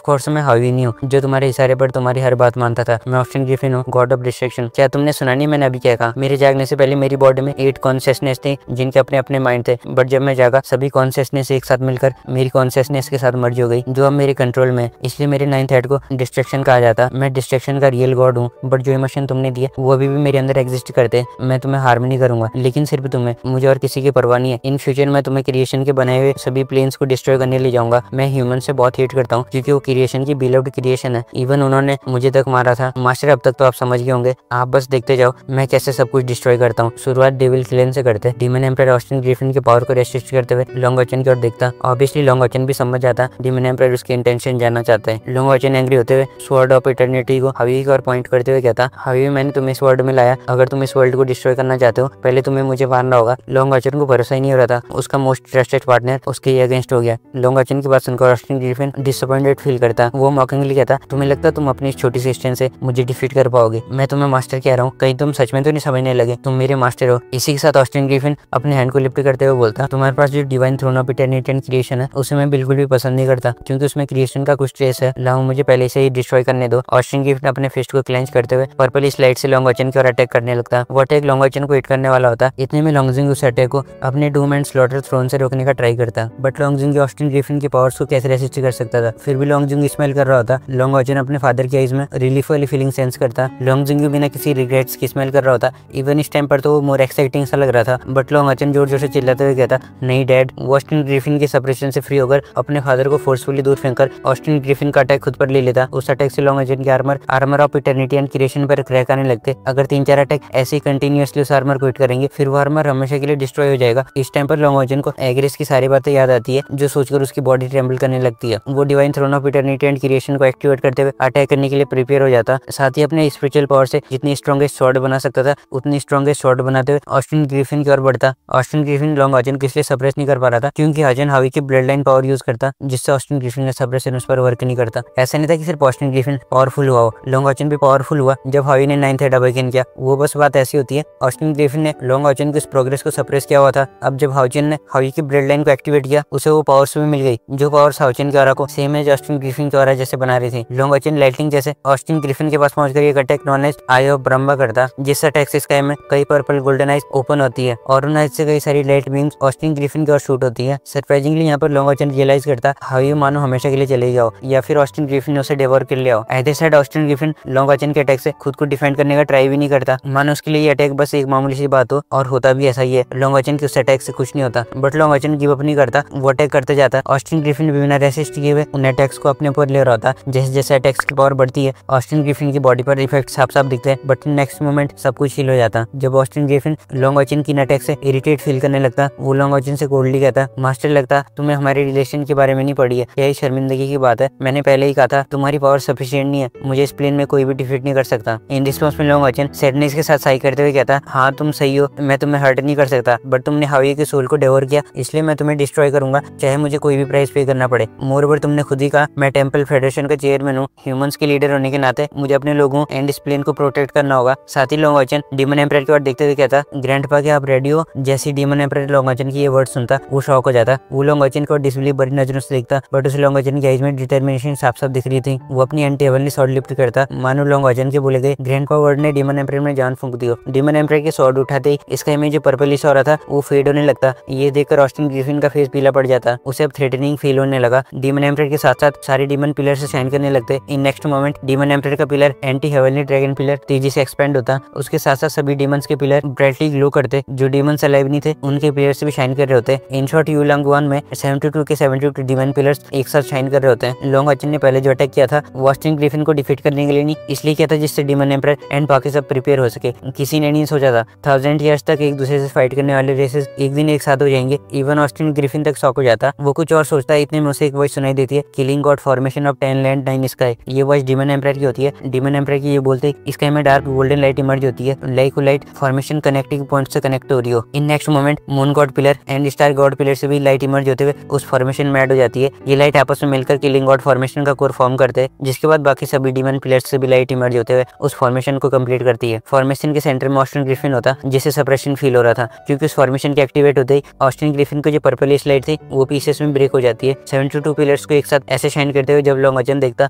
कोर्स मैं हावी नहीं हूँ जो तुम्हारे इशारे पर तुम्हारी हर बात मानता था। मैं ऑस्टिन ग्रिफिन हूँ, गॉड ऑफ डिस्ट्रैक्शन। क्या तुमने सुना नहीं मैंने अभी क्या कहा? मेरे जागने से पहले मेरी बॉडी में 8 कॉन्शियसनेस थे जिनके अपने अपने माइंड थे, बट जब मैं जागा सभी कॉन्शियसनेस एक साथ मिलकर मेरी कॉन्शियसनेस के साथ मर्ज हो गई जो अब मेरे कंट्रोल में है। इसलिए मेरे 9th हेड को डिस्ट्रैक्शन कहा जाता। मैं डिस्ट्रैक्शन का रियल गॉड हूँ, बट जो इमोशन तुमने दिए वो अभी भी मेरे अंदर एग्जिस्ट करते। मैं तुम्हें हार्म नहीं करूंगा, लेकिन सिर्फ तुम्हें, मुझे और किसी की परवाह नहीं है। इन फ्यूचर मैं तुम्हें क्रिएशन के बनाए हुए सभी प्लेन्स को डिस्ट्रॉय करने ले जाऊंगा। मैं ह्यूमन से बहुत हेट करता हूँ क्योंकि वो क्रिएशन की बिलव्ड क्रिएशन है। इवन उन्होंने मुझे तक मारा था। मास्टर अब तक तो आप समझ गए होंगे, आप बस देखते जाओ मैं कैसे सब कुछ डिस्ट्रॉय करता हूँ। शुरुआत डेविल क्लेन से करते। डीमन एम्परर ऑस्टिन ग्रिफिन के पावर को रेस्ट्रिक्ट करते हुए लॉन्ग वॉचन की ओर देखता। ऑब्वियसली लॉन्ग वॉचन भी समझ जाता डीमन एम्परर उसकी इंटेंशन जानना चाहता है। लॉन्ग वॉचन एंग्री होते हुए स्वॉर्ड ऑफ इटर्निटी को हवी की ओर पॉइंट करते हुए कहता, हवी मैंने तुम्हें इस वर्ल्ड में लाया, अगर तुम इस वर्ल्ड को डिस्ट्रॉय करना चाहते हो पहले तुम्हें मुझे मारना होगा। लॉन्ग वॉचन को भरोसा ही नहीं हो रहा था, उसका मोस्ट ट्रस्टेड पार्टनर उसके ही अगेंस्ट हो गया। लॉन्ग वॉचन की बात सुनकर ऑस्टिन ग्रिफिन डिसअपॉइंटेड फील करता। वो मॉकिंगली कहता, तुम्हें लगता तुम अपनी इस छोटी सी स्ट्रेंथ से मुझे डिफीट कर पाओगे? मैं तुम्हें मास्टर कह रहा हूँ, कहीं तुम सच में तो नहीं समझने लगे तुम मेरे मास्टर हो। इसी के साथ ऑस्टिन ग्रिफिन अपने हैंड को लिफ्ट करते हुए बोलता, तुम्हारे पास जो divine throne of eternity and creation है उसे मैं बिल्कुल भी पसंद नहीं करता क्योंकि उसमें क्रिएशन का कुछ ट्रेस है। लाओ मुझे पहले से ही डिस्ट्रॉय करने दो। ऑस्टिन ग्रिफिन अपने फिस्ट को क्लेंच करते हुए पर्पल स्लाइड से लॉन्ग वॉचन की ओर अटैक करने लगता। वो अटैक लॉन्ग वॉचन को हिट करने वाला होता। इतने में लॉन्गजिंग उस अटैक को अपने डूम एंड स्लॉटर थ्रोन से रोकने का ट्राई करता, बट लॉन्गजिंग ऑस्टिन ग्रिफिन की पावर्स को कैसे रेसिस्ट कर सकता था? फिर भी लॉन्गजिंग स्मेल कर रहा होता। लॉन्ग वॉचन अपने फादर की आईज में रिलीफ वाली फीलिंग सेंस करता। लॉन्गजिंग भी बिना किसी रिग्रेट्स की स्मेल कर रहा होता। इवन इस टाइम पर तो वो मोर एक्साइटिंग सा लग रहा था, बट लॉन्ग वॉचन जोर जोर से चिल्लाते हुए कहता, नहीं डैड। ऑस्टिन ग्रिफिन के सप्रेशन से फ्री होकर अपने फादर को फोर्सफुली दूर फेंककर ऑस्टिन ग्रिफिन का अटैक खुद पर ले लेता। उस अटैक से लॉन्ग वॉचन के armour of eternity and creation पर क्रैक आने लगते। अगर 3-4 अटैक ऐसे ही कंटिन्यूअसली उस आर्मर को हिट करेंगे फिर वो आर्मर हमेशा के लिए डिस्ट्रॉय हो जाएगा। इस टाइम पर लॉन्ग वॉचन को एग्रेस की सारी बातें याद आती है जो सोचकर उसकी बॉडी ट्रेम्बल करने लगती है। वो divine throne of eternity and creation को एक्टिवेट करते हुए अटैक करने के लिए प्रिपेयर हो जाता। साथ ही अपने स्पिरिचुअल पावर से जितनी स्ट्रॉन्गेस्ट स्वॉर्ड बना सकता था उतनी स्ट्रॉन्गेस्ट स्वॉर्ड बनाते हुए ऑस्टिन ग्रिफिन की ओर बढ़ता। ऑस्टिन ग्रिफिन लॉन्ग वॉचन को इसलिए सप्रेस नहीं कर पा रहा था क्योंकि हाजन हावी की ब्लड लाइन पावर यूज करता, जिससे ऑस्टिन ग्रिफिन का सप्रेशन उस पर वर्क नहीं करता। ऐसा नहीं था कि सिर्फ ऑस्टिन ग्रिफिन पावरफुल हुआ हो, लॉन्ग वॉचन भी पावरफुल हुआ जब हावी ने 9th हेड अवेकन किया। वो बस बात ऐसी होती है, ऑस्टिन ग्रिफिन ने लॉन्ग वॉचन की इस प्रोग्रेस को सप्रेस किया हुआ था। अब जब हाउचन ने हावी की ब्लड लाइन को एक्टिवेट किया उसे वो पावर्स भी मिल गई जो पावर्स हाउचन की ऑरा को सेम एज ऑस्टिन ग्रिफिन की ऑरा जैसे बना रही थी। लॉन्ग वॉचन लाइटनिंग जैसे ऑस्टिन ग्रिफिन के पास पहुंचकर एक attack known as eye of Brahma करता, जिस अटैक से स्काई में कई पर्पल गोल्डन आइज ओपन होती है और उन आइज से कई सारी लाइट बीम्स ऑस्टिन ग्रिफिन की ओर शूट होती है। सरप्राइजिंगली यहाँ पर लॉन्ग वॉचन रियलाइज करता हावी मानो हमेशा के लिए चले जाओ या फिर ऑस्टिन ग्रिफिन उसे डेवोर कर ले आओ। At side Austin Griffin Long Haochen के अटैक से खुद को डिफेंड करने का ट्राई भी नहीं करता, मानो उसके लिए ये अटैक बस एक मामूली सी बात हो, और होता भी ऐसा ही है। लॉन्ग वॉचन के उस अटैक से कुछ नहीं होता, बट लॉन्ग वॉचन गिव अप नहीं करता, वो अटैक करते जाता। ऑस्टिन ग्रिफिन भी बिना रेसिस्ट किए हुए उन अटैक्स को अपने ऊपर ले रहा होता। जैसे जैसे अटैक्स की पावर बढ़ती है ऑस्टिन ग्रिफिन की बॉडी पर इफेक्ट साफ साफ दिखते हैं, बट नेक्स्ट मोमेंट सब कुछ हील हो जाता। जब ऑस्टिन ग्रिफिन लॉन्ग वॉचन की अटैक से इरिटेट फील करने लगता, वो लॉन्ग वॉचन से कोल्डली कहता, मास्टर लगता तुम्हें हमारे रिलेशन के बारे में नहीं पड़ी है, यही शर्मिंदगी की बात है। मैंने पहले ही कहा था तुम्हारी पावर सफिशिएंट नहीं है, मुझे इस प्लेन में कोई भी डिफीट नहीं कर सकता। इन रिस्पॉन्स में लॉन्ग वॉचन सैडनेस के साथ साई करते हुए कहता, हाँ तुम सही हो, मैं तुम्हें हर्ट नहीं कर सकता, बट तुमने हावी के सोल को डेवोर किया इसलिए मैं तुम्हें डिस्ट्रॉय करूंगा, चाहे मुझे कोई भी प्राइस पे करना पड़े। मोरओवर तुमने खुद ही कहा मैं टेंपल फेडरेशन का चेयरमैन हूँ, ह्यूमंस के लीडर होने के नाते मुझे अपने लोगों एंड इस प्लेन को प्रोटेक्ट करना होगा। साथ ही लॉन्ग वॉचन डीमन एम्परर की ओर देखते हुए कहता, ग्रैंडपा क्या आप रेडी हो? जैसे डीमन एम्परर लॉन्ग वॉचन की ये वर्ड सुनता वो शॉक हो जाता। वो लॉन्ग वॉचन को डिसबिलीव भरी नजरों से देखता, बट उस लॉन्ग वॉचन की आईज में डिटर्मिनेशन साफ साफ दिख रही थी। वो अपनी एंटी हेवनली स्वॉर्ड लिफ्ट करता, मानो लॉन्ग वॉचन के बोले गए ग्रैंडपा वर्ड ने डीमन एम्परर में जान फूंक दी हो। डीमन एम्परर के स्वॉर्ड उठाते ही इसका इमेज जो पर्पलिश हो रहा था वो फेड होने लगता। ये देखकर ऑस्टिन ग्रिफिन का फेस पीला पड़ जाता, उसे अब थ्रेटनिंग फील होने लगा। डीमन एम्परर के साथ साथ सारे डीमन पिलर से शाइन करने लगते। In next moment demon emperor का pillar anti heavenly dragon pillar तेजी से एक्सपेंड होता। उसके साथ साथ सभी डीमंस के पिलर ब्राइटली ग्लो करते, जो डीमंस अलाइव नहीं थे उनके पिलर से भी शाइन कर रहे होते। In short you long one में 72 के 72 डीमन पिलर्स एक साथ शाइन कर रहे होते हैं। लॉन्ग वॉचन ने पहले जो अटैक किया था वो ऑस्टिन ग्रिफिन को डिफीट करने के लिए नहीं, इसलिए किया था जिससे डीमन एम्परर एंड बाकी सब प्रिपेयर हो सके। किसी ने नहीं सोचा था 1000 ईयर्स तक एक दूसरे से फाइट करने वाले रेसेस एक दिन एक साथ हो जाएंगे। इवन ऑस्टिन ग्रिफिन तक शॉक हो जाता। वो कुछ और सोचता है, इतने में उसे एक वॉइस सुनाई देती है, killing god formation of 10 land 9 sky. ये वॉइस डीमन एम्परर की होती है। डीमन एम्परर की ये बोलते स्काई में डार्क गोल्डन लाइट इमर्ज होती है, like light formation connecting point से कनेक्ट हो रही हो। इन next moment moon God pillar and star God pillar से भी लाइट इमर्ज होते हुए उस फॉर्मेशन में ऐड हो जाती है। ये लाइट आपस में मिलकर किलिंग गॉड फॉर्मेशन का कोर फॉर्म करते हैं, जिसके बाद बाकी सभी डीमन पिलर्स से भी लाइट इमर्ज होते हुए उस फॉर्मेशन को कंप्लीट करती है। फॉर्मेशन के सेंटर में ऑस्टिन ग्रिफिन होता, जिसे सप्रेशन फील हो रहा था क्योंकि उस फॉर्मेशन के एक्टिवेट होते ही ऑस्टिन ग्रिफिन को जो पर्पलिश लाइट थी वो पीसेस में ब्रेक हो जाती है। 72 पिलर्स को एक साथ ऐसे शाइन करते हुए जब लॉन्ग वॉचन देखता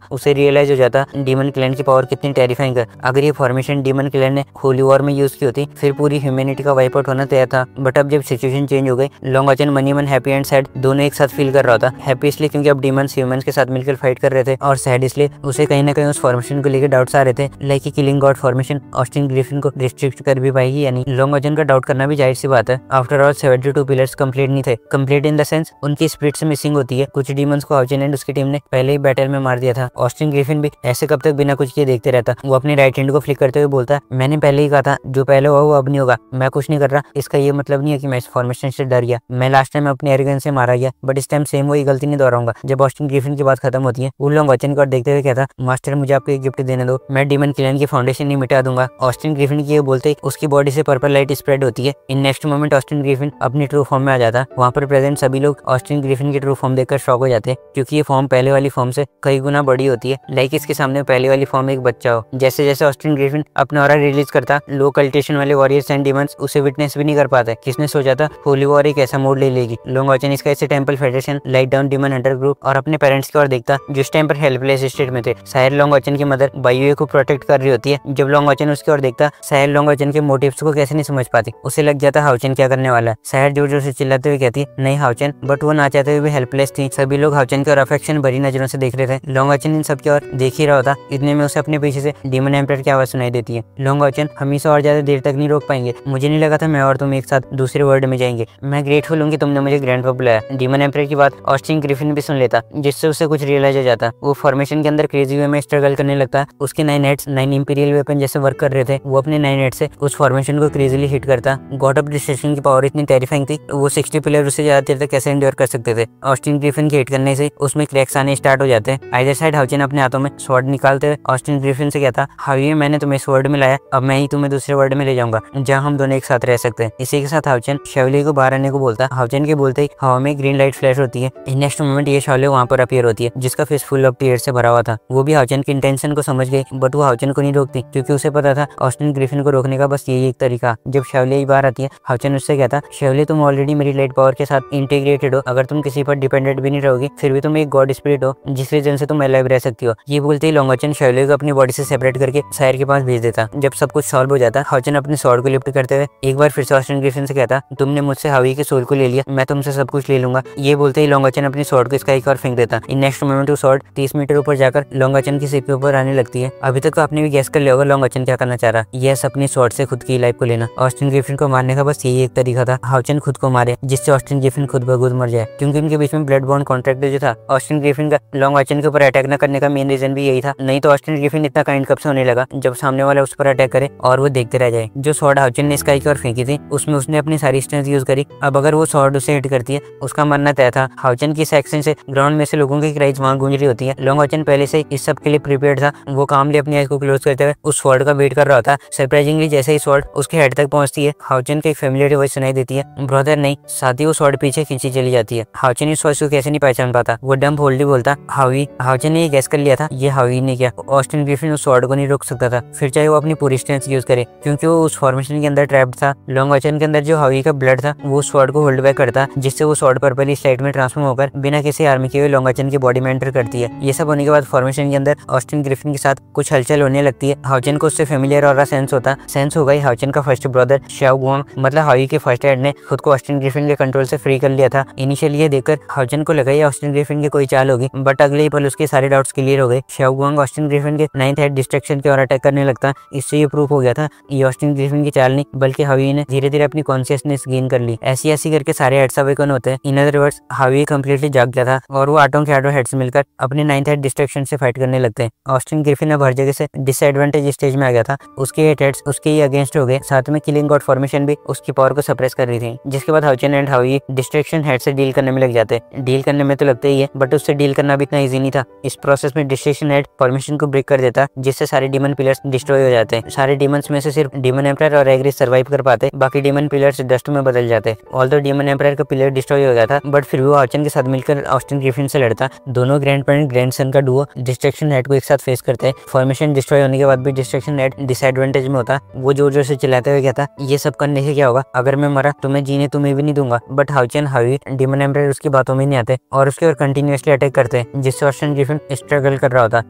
उसे रियलाइज हो जाता डीमन क्लैन की पावर कितनी टेरिफाइंग है। अगर ये फॉर्मेशन डीमन क्लैन ने होली वॉर में यूज की होती फिर पूरी ह्यूमैनिटी का वाइप आउट होना तैयार था। बट अब जब सिचुएशन चेंज हो गई, लॉन्ग वॉचन मनी मन हैप्पी एंड सैड दोनों एक साथ फील कर रहा था। हैप्पी इसलिए क्योंकि अब डीमंस ह्यूमंस के साथ मिलकर फाइट कर रहे थे, और सैड इसलिए उसे कहीं ना कहीं उस फॉर्मेशन को लेकर डाउट्स आ रहे थे, like killing god formation Austin Griffin को रिस्ट्रिक्ट कर भी पाएगी या नहीं। लॉन्ग वॉचन का डाउट करना भी जाहिर सी बात है। आफ्टर ऑल 72 पिलर्स कंप्लीट नहीं थे। कंप्लीट इन द सेंस उनकी स्पिरिट्स मिसिंग होती है। कुछ डीमंस को हाउचन एंड उसकी टीम ने पहले ही बैटल में मार दिया था। ऑस्टिन ग्रिफिन भी ऐसे कब तक बिना कुछ किए देखते रहता। वो अपनी राइट हैंड को फ्लिक करते हुए बोलता, मैंने पहले ही कहा था जो पहले हुआ वो अब नहीं होगा। मैं कुछ नहीं कर रहा, इसका ये मतलब नहीं है कि मैं इस फॉर्मेशन से डर गया। मैं लास्ट टाइम अपने एरोगेंस से मारा गया, बट इस टाइम सेम वही गलती नहीं दोहराऊंगा। जब ऑस्टिन ग्रिफिन की बात खत्म होती है, वो लॉन्ग वॉचन को देखते हुए कहता, मास्टर मुझे आपको एक गिफ्ट देने दो, मैं डीमन क्लैन की फाउंडेशन नहीं मिटा दूंगा। ऑस्टिन ग्रिफिन की ये बोलते ही उसकी बॉडी से पर्पल लाइट स्प्रेड होती है। इन नेक्स्ट मोमेंट ऑस्टिन ग्रिफिन अपनी ट्रू फॉर्म में आ जाता। वहाँ पर प्रेजेंट सभी लोग ऑस्टिन ग्रिफिन की ट्रू फॉर्म देखकर शॉक हो जाते, क्योंकि ये फॉर्म पहले वाली फॉर्म से कई गुना बड़ी होती है। लाइक इसके सामने पहले वाली फॉर्म एक बच्चा हो। जैसे जैसे ऑस्टिन ग्रिफिन अपना ऑरा रिलीज करता, लो कल्टेशन वाले वॉरियर्स एंड डीमंस उसे विटनेस भी नहीं कर पाते। किसने सोचा था होली वॉर एक ऐसा मोड ले लेगी। लॉन्ग वॉचन इसका ऐसे temple federation light down demon Hunter group और अपने पेरेंट्स की ओर देखता, जिस टाइम पर हेल्पलेस स्टेट में थे। शायद लॉन्ग वॉचन की मदर बायुए को प्रोटेक्ट कर रही होती है। जब लॉन्ग वॉचन उसकी ओर देखता, शायद लॉन्ग वॉचन के मोटिव्स को कैसे नहीं समझ पाती। उसे लग जाता हाउचन क्या करने वाला है। शायद जोर जोर से चिल्लाते हुए कहती, नहीं हाउचन, बट वो ना चाहते हुए भी हेल्पलेस थी। सभी लोग हाउचन की ओर अफेक्शन भरी नजरों से देख रहे थे। लॉन्ग वॉचन इन सब की ओर देख ही रहा होता, इतने में उसे अपने पीछे से डीमन एम्परर की आवाज सुनाई देती है। लॉन्ग वॉचन, हम इसे और ज्यादा देर तक नहीं रोक पाएंगे। मुझे नहीं लगा था मैं और तुम एक साथ दूसरे वर्ल्ड में जाएंगे। मैं ग्रेटफुल हूँ कि तुमने मुझे ग्रैंडपा बुलाया। डीमन एम्परर की बात ऑस्टिन ग्रिफिन भी सुन लेता, जिससे उसे कुछ रियलाइज हो जाता। वो फॉर्मेशन के अंदर क्रेजी वे में स्ट्रगल करने लगता। उसके 9 हेड्स 9 इंपीरियल वेपन जैसे वर्क कर रहे थे। वो अपने 9 हेड से उस फॉर्मेशन को क्रेजीली हिट करता। गॉड ऑफ डिस्ट्रक्शन की पावर इतनी टेरिफाइंग थी, वो 60 प्लेयर उसे ज्यादा देर तक कैसे एंड्योर कर सकते थे। ऑस्टिन ग्रिफिन के हिट करने से उसमें क्रैक्स आने स्टार्ट हो जाते हैं। आइदर साइड हाउचन अपने हाथों में स्वॉर्ड निकालते हुए ऑस्टिन ग्रिफिन से कहता, हाउये मैंने तुम्हें इस वर्ल्ड में लाया, अब मैं ही तुम्हें दूसरे वर्ल्ड में ले जाऊंगा जहाँ हम दोनों एक साथ रह सकते हैं। इसी के साथ हाउचन शेवली को बाहर आने को बोलता। हाउचन के बोलते ही हवा में ग्रीन लाइट फ्लैश होती है। नेक्स्ट मोमेंट ये शेवली वहाँ पर अपीयर होती है, जिसका फेस फुल ऑफ टीयर्स से भरा हुआ था। वो भी हाउचन की इंटेंशन को समझ गई, बट वो हाउचन को नहीं रोकती, क्योंकि उसे पता था ऑस्टिन ग्रिफिन को रोकने का बस यही एक तरीका। जब शेवली बाहर आती है, हाउचन उससे कहता, शेवली तुम ऑलरेडी मेरी लाइट पावर के साथ इंटीग्रेटेड हो। अगर तुम किसी पर डिपेंडेंट भी नहीं रहोगी, फिर भी तुम एक गॉड स्पिरिट हो, जिस रीजन से तुम अलाइव रह सकती हो। ये बोलते ही लॉन्ग वॉचन शेवली को अपनी बॉडी से सेपरेट करके सायर के पास भेज देता। जब सब कुछ सॉल्व हो जाता, हाउचन अपने स्वॉर्ड को लिफ्ट करते हुए एक बार फिर से ऑस्टिन ग्रिफिन से कहता, तुमने मुझसे हावी के सोल को ले लिया, मैं तुमसे सब कुछ ले लूंगा। ये बोलते ही लॉन्ग वॉचन अपनी स्वॉर्ड को स्काई की ओर फेंक देता। इन नेक्स्ट मोमेंट वो स्वॉर्ड 30 मीटर ऊपर जाकर लॉन्ग वॉचन की सिर के ऊपर आने लगती है। अभी तक तो आपने भी गैस कर लिया होगा लॉन्ग वॉचन क्या करना चाह रहा। यस, अपनी स्वॉर्ड से खुद की लाइफ को लेना। ऑस्टिन ग्रिफिन को मारने का बस यही एक तरीका था, हाउचन खुद को मारे, जिससे ऑस्टिन ग्रिफिन खुद ब खुद मर जाए। क्योंकि उनके बीच में ब्लड बॉन्ड कॉन्ट्रैक्ट जो था, ऑस्टिन ग्रिफिन का लॉन्ग वॉचन के ऊपर अटैक न करने का मेन रीजन भी यही था। नहीं तो ऑस्टिन ग्रिफिन इतना काइंड कब से होने लगा जब सामने वाला उस पर अटैक करे और वो देखते रह जाए। जो स्वॉर्ड हाउचन ने स्काई की ओर फेंकी थी, उसमें उसने अपनी सारी स्ट्रेंथ यूज करी। अब अगर वो स्वॉर्ड उसे हिट करती है, उसका मरना तय था। हाउचन की सेक्शन से ग्राउंड में से लोगों की क्राइज वहां गूंज रही होती है। लॉन्ग वॉचन पहले से इस सब के लिए प्रिपेयर्ड था। वो कामली अपनी आईज को क्लोज करते हुए उस स्वॉर्ड का वेट कर रहा था। सरप्राइजिंगली जैसे ही स्वॉर्ड उसके हेड तक पहुंचती है, हाउचन की एक फेमिलियर वॉइस सुनाई देती है, ब्रदर नहीं। साथ ही वो स्वॉर्ड पीछे खींची चली जाती है। हाउचन इस वॉइस को कैसे नहीं पहचान पाता, वो डम्प होल्डी बोलता, हावी। हाउचन ने ये गैस कर लिया था, ये हावी ने किया। ऑस्टिन ग्रिफिन उस स्वॉर्ड को नहीं रोक सकता था, फिर चाहे वो अपनी पूरी स्ट्रेंथ यूज करे, क्योंकि वो उस फॉर्मेशन के अंदर ट्रैप्ड था। लॉन्ग वॉचन के अंदर जो हावी का ब्लड था, वो स्वॉर्ड को होल्ड बैक करता, जिससे वो स्वॉर्ड पर्पल स्लाइड में ट्रांसफॉर्म होकर बिना किसी आर्मी के हुए लॉन्ग वॉचन की बॉडी में एंटर करती है। ये सब होने के बाद फॉर्मेशन के अंदर ऑस्टिन ग्रिफिन के साथ कुछ हलचल होने लगती है। हाउचन को उससे फेमिलियर और सेंस हो गई। हाउचन का फर्स्ट ब्रदर शाओ गुआंग, मतलब हावी के फर्स्ट हेड, ने खुद को ऑस्टिन ग्रिफिन के कंट्रोल से फ्री कर लिया था। इनिशियली ये देखकर हाउचन को लगा ये ऑस्टिन ग्रिफिन की कोई चाल होगी, बट अगले ही पल उसके सारे डाउट्स क्लियर हो गए। शाओ गुआंग ऑस्टिन ग्रिफिन के 9th हेड डिस्ट्रक्शन की ओर अटैक करने लगता। इससे ये प्रूफ हो गया था ये ऑस्टिन ग्रिफिन की चाल नहीं, बल्कि हावी ने धीरे धीरे अपनी कॉन्शियसनेस गेन कर ली। ऐसी करके सारे हेड्स अवेकन होते हैं। इन अदर वर्ड्स हावी कंप्लीटली जाग गया था और वो आटों के आटों हेड्स मिलकर अपने 9th हेड डिस्ट्रक्शन से फाइट करने लगते हैं। ऑस्टिन ग्रिफिन अब हर जगह से डिसएडवांटेज स्टेज में आ गया था। उसके 8 हेड्स उसके ही अगेंस्ट हो गए, साथ में किलिंग गॉड फॉर्मेशन भी उसकी पावर को सप्रेस कर रही थी। जिसके बाद हाउचन एंड हावी डिस्ट्रक्शन हेड से डील करने में लग जाते। डील करने में तो लगते ही है, बट उससे डील करना भी इतना ईजी नहीं था। इस प्रोसेस में डिस्ट्रक्शन हेड फॉर्मेशन को ब्रेक कर देता, जिससे सारे डीमन पिलर्स डिस्ट्रॉय हो जाते हैं। सारे डीमंस में से सिर्फ डीमन एम्परर और एग्रिस सर्वाइव कर पाते, बाकी डीमन पिलर्स डस्ट में बदल जाते। ऑल्दो डीमन एम्परर का पिलर डिस्ट्रॉय हो गया था, बट फिर वो हाउचन के साथ मिलकर ऑस्टिन ग्रिफिन से लड़ता। दोनों ग्रैंड पेरेंट ग्रैंडसन का डुओ डिस्ट्रक्शन हेड को एक साथ फेस करते हैं। फॉर्मेशन डिस्ट्रॉय होने के बाद भी डिस्ट्रक्शन हेड डिसएडवांटेज में होता। वो जोर जोर से चिल्लाते हुए कहता, ये सब करने से क्या होगा, अगर मैं मरा तो मैं जीने तुम्हें भी नहीं दूंगा। बट हाउचन हावी हावी डीमन एम्परर उसकी बातों में नहीं आते और उसके ऊपर कंटिन्यूअसली अटैक करते हैं, जिससे ऑस्टिन ग्रिफिन स्ट्रगल कर रहा होता।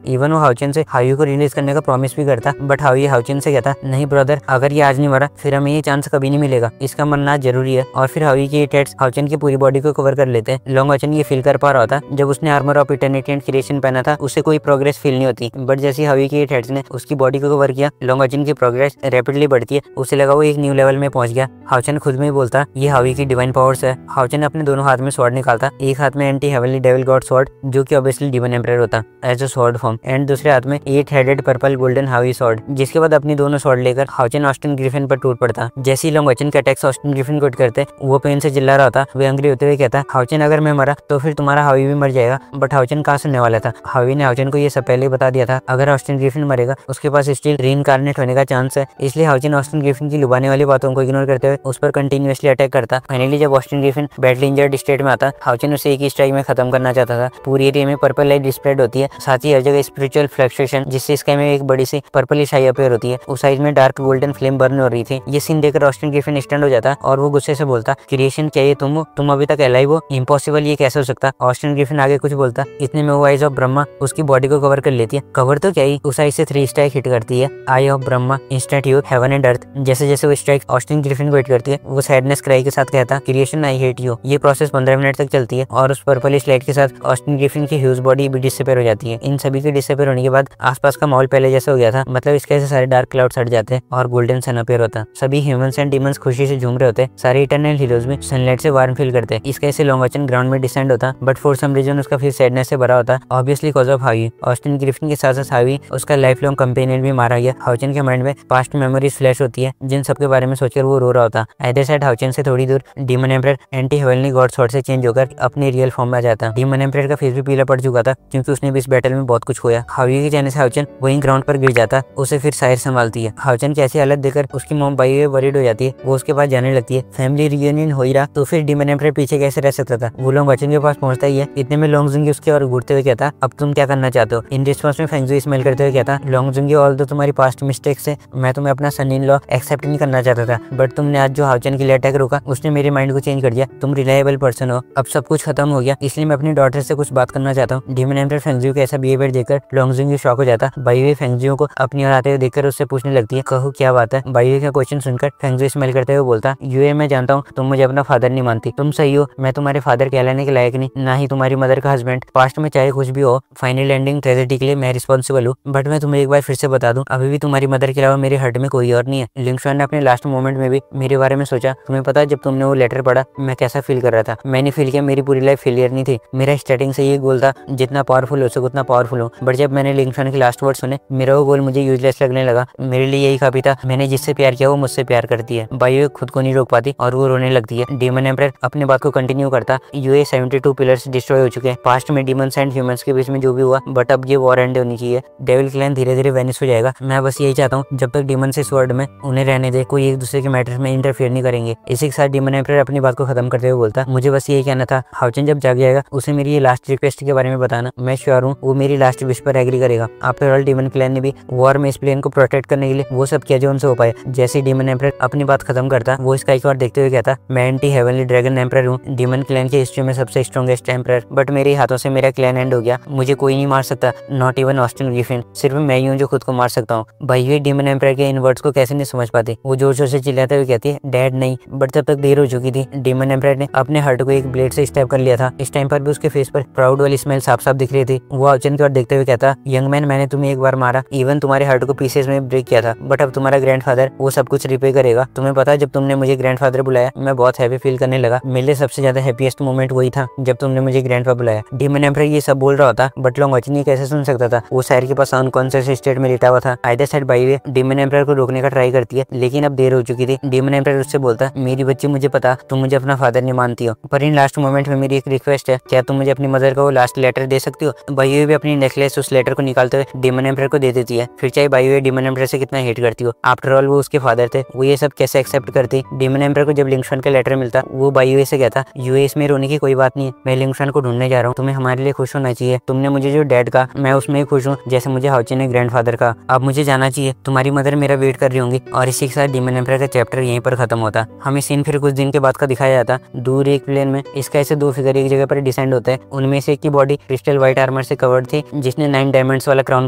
इवन वो हाउचिन से हावी को रिलीज करने का प्रॉमिस भी करता, बट हावी हाउचिन से कहता नहीं ब्रदर, अगर ये आज नहीं मरा फिर हमें ये चांस कभी नहीं मिलेगा, इसका मरना जरूरी है। और फिर हावी के हिट्स हाउचिन की पूरी बॉडी को कवर कर लेते हैं। लॉन्ग वाचन ये फील कर पा रहा होता, जब उसने armour of eternity and creation पहना था उससे कोई प्रोग्रेस फील नहीं होती, बट जैसे हावी के हेड्स ने उसकी बॉडी को कवर किया, लॉन्ग वाचन की प्रोग्रेस रैपिडली बढ़ती है। उसे लगा वो एक न्यू लेवल में पहुंच गया। हाउचिन खुद में ही बोलता ये हावी की डिवाइन पावर्स है। हाउचिन अपने दोनों हाथ में स्वॉर्ड निकालता, एक हाथ में anti heavenly devil god sword जो कि ऑब्वियसली डीमन एम्परर होता as a sword form, and दूसरे हाथ में 8 हेडेड पर्पल गोल्डन हावी स्वॉर्ड। जिसके बाद अपनी दोनों स्वॉर्ड लेकर हाउचिन ऑस्टिन ग्रिफिन पर टूट पड़ता। जैसे ही लॉन्ग वाचन के अटैक्स ऑस्टिन ग्रिफिन को हिट करते, वो पेन से चिल्ला रहा था। वे एंग्री होते हुए कहता हाउचिन अगर मैं मरा तो फिर तुम्हारा हावी भी मर जाएगा, बट हाउचिन कहाँ सुनने वाला था। हावी ने हाउचिन को ये सब पहले ही बता दिया था, अगर ऑस्टिन ग्रिफिन मरेगा उसके पास स्टिल रीइंकार्नेट होने का चांस है। इसलिए हाउचिन ऑस्टिन ग्रिफिन की लुभाने वाली बातों को इग्नोर करते हुए उस पर कंटिन्यूअसली अटैक करता। फाइनली जब ऑस्टिन ग्रिफिन बैटली इंजर्ड स्टेट में आता, हाउचिन उसे एक ही स्ट्राइक में खत्म करना चाहता था। पूरी एरिया में पर्पल लाइट स्प्रेड होती है, साथ ही हर जगह स्पिरिचुअल फ्लक्चुएशन, जिससे स्काई में एक बड़ी सी पर्पलिश आई अपीयर होती है। उस साइज में डार्क गोल्डन फ्लेम बर्न हो रही थी। ये सीन देखकर ऑस्टिन ग्रिफिन स्टैंड हो जाता और वो गुस्से से बोलता क्रिएशन क्या ये तुम अभी तक अलाइव हो, इम्पॉसिबल, ये कैसे हो सकता। ऑस्टिन ग्रिफिन आगे कुछ बोलता, इतने में वो आइज ऑफ ब्रह्मा उसकी बॉडी को कवर कर लेती है। कवर तो क्या ही, उस आइज से 3 स्ट्राइक हिट करती है। Eye of Brahma instant you heaven and earth. जैसे जैसे वो स्ट्राइक ऑस्टिन ग्रिफिन को हिट करती है, वो सैडनेस क्राई के साथ कहता क्रिएशन आई हेट यू। ये प्रोसेस 15 मिनट तक चलती है और उस पर्पलिश लाइट के साथ ऑस्टिन ग्रिफिन की ह्यूज बॉडी भी डिसअपीयर हो जाती है। इन सभी के डिसअपीयर होने के बाद आसपास का माहौल पहले जैसा हो गया था, मतलब इसके से सारे डार्क क्लाउड्स हट जाते हैं और गोल्डन सन अपीयर होता। सभी ह्यूमंस एंड डीमंस खुशी से झूम रहे होते। सारे इटर्नल हीरोज भी सनलाइट से वार्म फील करते। इसके से लॉन्ग वाचन ग्राउंड में डिसेंड होता, बट फॉर सम रीजन उसका फिर सैडनेस से भरा होता, ऑब्वियसली कॉज ऑफ हावी। ऑस्टिन ग्रिफिन के साथ साथ हावी उसका लाइफ लॉन्ग कंपेनियन भी मारा गया। हाउचिन के माइंड में पास्ट मेमोरीज फ्लैश होती है, जिन सबके बारे में सोचकर वो रो रहा होता। अदर साइड हाउचिन से थोड़ी दूर demon emperor anti heavenly God sword से चेंज होकर अपने रियल फॉर्म में आ जाता। डीमन एम्परर का फेस भी पीला पड़ चुका था, क्योंकि उसने भी इस बैटल में बहुत कुछ खोया। हावी के जाने से हाउचिन वहीं ग्राउंड पर गिर जाता, उसे फिर सायर संभालती है। हाउचिन की ऐसी हालत देखकर उसकी मॉम बाई हुए वरीड हो जाती है, वो उसके पास जाने लगती है। फैमिली रियूनियन हो ही रहा तो फिर डीमन एम्परर पीछे कैसे रह सकता था। वो लॉन्ग वाचन के पास पहुंचता ही है। इतने में लॉन्ग जुंगी उसके और घूरते हुए कहता अब तुम क्या करना चाहते हो। इन रिस्पॉन्स में फेंगजुई स्मेल करते हुए कहता लॉन्ग जुंगी ऑल तो तुम्हारी पास्ट मिस्टेक से मैं तुम्हें अपना सन इन लॉ एक्सेप्ट नहीं करना चाहता था, बट तुमने आज जो हाउचिन के लिए अटैक रोका उसने मेरे माइंड को चेंज कर दिया। तुम रिलायबल पर्सन हो, अब सब कुछ खत्म हो गया, इसलिए मैं अपनी डॉटर से कुछ बात करना चाहता हूँ। डीमन एम्परर फेंगजुई का ऐसा बिहेवियर देखकर लॉन्ग जुंगी शॉक हो जाता। बाई फेंगजुई को अपनी ओर आते हुए देखकर उससे पूछने लगती है कहो क्या बात है। बाई का क्वेश्चन सुनकर फेंगजुई स्मेल करते हुए बोलता यूए मैं जानता हूँ तुम मुझे अपना फादर नहीं मानती, तुम सही हो, मैं तुम्हारे फादर कहलाने के लायक नहीं, ना ही तुम्हारी मदर का हस्बैंड। पास्ट में चाहे कुछ भी हो, फाइनल एंडिंग ट्रेजेडी के लिए मैं रिस्पॉन्सिबल हूँ, बट मैं तुम्हें एक बार फिर से बता दूं अभी भी तुम्हारी मदर के अलावा मेरे हार्ट में कोई और नहीं है। लिंगशुआन ने अपने लास्ट मोमेंट में भी मेरे बारे में सोचा। तुम्हें पता जब तुमने वो लेटर पढ़ा मैं कैसा फील कर रहा था। मैंने फील किया मेरी पूरी लाइफ फेलियर नहीं थी। मेरा स्टार्टिंग से ये गोल था जितना पावरफुल हो सके उतना पावरफुल हो, बट जब मैंने लिंगशुआन के लास्ट वर्ड सुने मेरा वो गोल मुझे यूजलेस लगने लगा। मेरे लिए यही काफी था, मैंने जिससे प्यार किया वो मुझसे प्यार करती है। बाई खुद को नहीं रोक पाती और वो रोने लगती है। डीमन एम्परर अपने बात को कंटिन्यू करता यूए 72 पिलर्स डिस्ट्रॉय हो चुके हैं। पास्ट में डीमंस एंड ह्यूमंस के बीच में जो भी हुआ, बट अब ये वॉर एंड होनी चाहिए। डेविल क्लैन धीरे धीरे वेनिश हो जाएगा। मैं बस यही चाहता हूँ जब तक डीमन से स्वॉर्ड में उन्हें रहने दे, कोई एक दूसरे के मैटर्स में इंटरफेयर नहीं करेंगे। इसी के साथ डीमन एम्परर अपनी बात को खत्म करते हुए बोलता मुझे बस यही कहना था हाउचिन जब जाग जाएगा उसे मेरी ये लास्ट रिक्वेस्ट के बारे में बताना। मैं श्योर हूँ वो मेरी लास्ट विश पर एग्री करेगा। आफ्टर ऑल डीमन क्लैन ने भी वॉर में इस प्लेन को प्रोटेक्ट करने के लिए वो सब किया जो उनसे हो पाए। जैसे डीमन एम्परर अपनी बात खत्म करता वो स्काई की ओर देखते हुए कहता मैं एंटी हेवनली ड्रैगन एम्परर हूँ, डीमन क्लैन की हिस्ट्री में सबसे स्ट्रॉन्गेस्ट एम्परर, बट मेरे हाथों से मेरा क्लैन एंड हो गया। मुझे कोई नहीं मार सकता, नॉट इवन ऑस्टिन ग्रिफिन, सिर्फ मैं ही हूँ जो खुद को मार सकता हूँ। भाई ये डीमन एम्परर के इन वर्ड्स को कैसे नहीं समझ पाते। वो जोर जोर से चिल्लाते हुए कहती है डैड नहीं, बट तब तक देर हो चुकी थी। डीमन एम्परर ने अपने हार्ट को एक ब्लेड से स्टैब कर लिया था। इस टाइम पर भी उसके फेस पर प्राउड वाली स्मेल साफ साफ दिख रही थी। वो हाउचिन की ओर देखते हुए कहता यंग मैन मैंने तुम्हें एक बार मारा, इवन तुम्हारे हार्ट को पीसेस में ब्रेक किया था, बट अब तुम्हारा ग्रैंडफादर वो सब कुछ रिपे करेगा। तुम्हें पता जब तुमने मुझे ग्रैंडफादर बुलाया मैं बहुत हैप्पी फील करने लगा। मेरे लिए सबसे ज्यादा हैप्पीएस्ट मोमेंट वही था जब तुमने मुझे ग्रैंडफा बुलाया। डीमन एम्परर ये सब बोल रहा होता, बट लॉन्ग वाचिन ये कैसे सुन सकता था। वो सायर के पास अनकॉन्शियस स्टेट में लेटा हुआ था। Either side by way demon emperor को रोकने का ट्राई करती है, लेकिन अब देर हो चुकी थी। डीमन एम्परर उससे बोलता मेरी बच्ची मुझे पता तुम मुझे अपना फादर नहीं मानती हो, पर इन लास्ट मोमेंट में मेरी एक रिक्वेस्ट है, क्या तुम मुझे अपनी मदर का वो लास्ट लेटर दे सकती हो। बाई वे भी अपनी नेकलेस उस लेटर को निकालते हुए डीमन एम्परर को दे देती है। फिर चाहे बाई वे डीमन एम्परर से कितना हेट करती हो, आफ्टर ऑल वो उसके फादर थे, वो ये सब कैसे एक्सेप्ट करती। डीमन एम्परर को जब लिंगशुआन का लेटर मिलता वो बाई वे से कहता यूएस में रोने की कोई बात नहीं है, मैं लिंगशुआन को ढूंढने जा रहा हूँ, तुम्हें हमारे लिए खुश होना चाहिए। तुमने मुझे जो डैड का मैं उसमें ही खुश हूँ जैसे मुझे हाउचिन ने ग्रैंडफादर का। अब मुझे जाना चाहिए, तुम्हारी मदर मेरा वेट कर रही होंगी। और इसी के साथ डीमन एम्परर का चैप्टर यहीं पर खत्म होता। हमें सीन फिर कुछ दिन के बाद का दिखाया जाता। दूर दूर एक प्लेन में इसका ऐसे दो फिगर एक जगह पर डिसेंड होता है। उनमें से एक की बॉडी क्रिस्टल व्हाइट आर्मर से कवर्ड थी, जिसने 9 डायमंड्स वाला क्राउन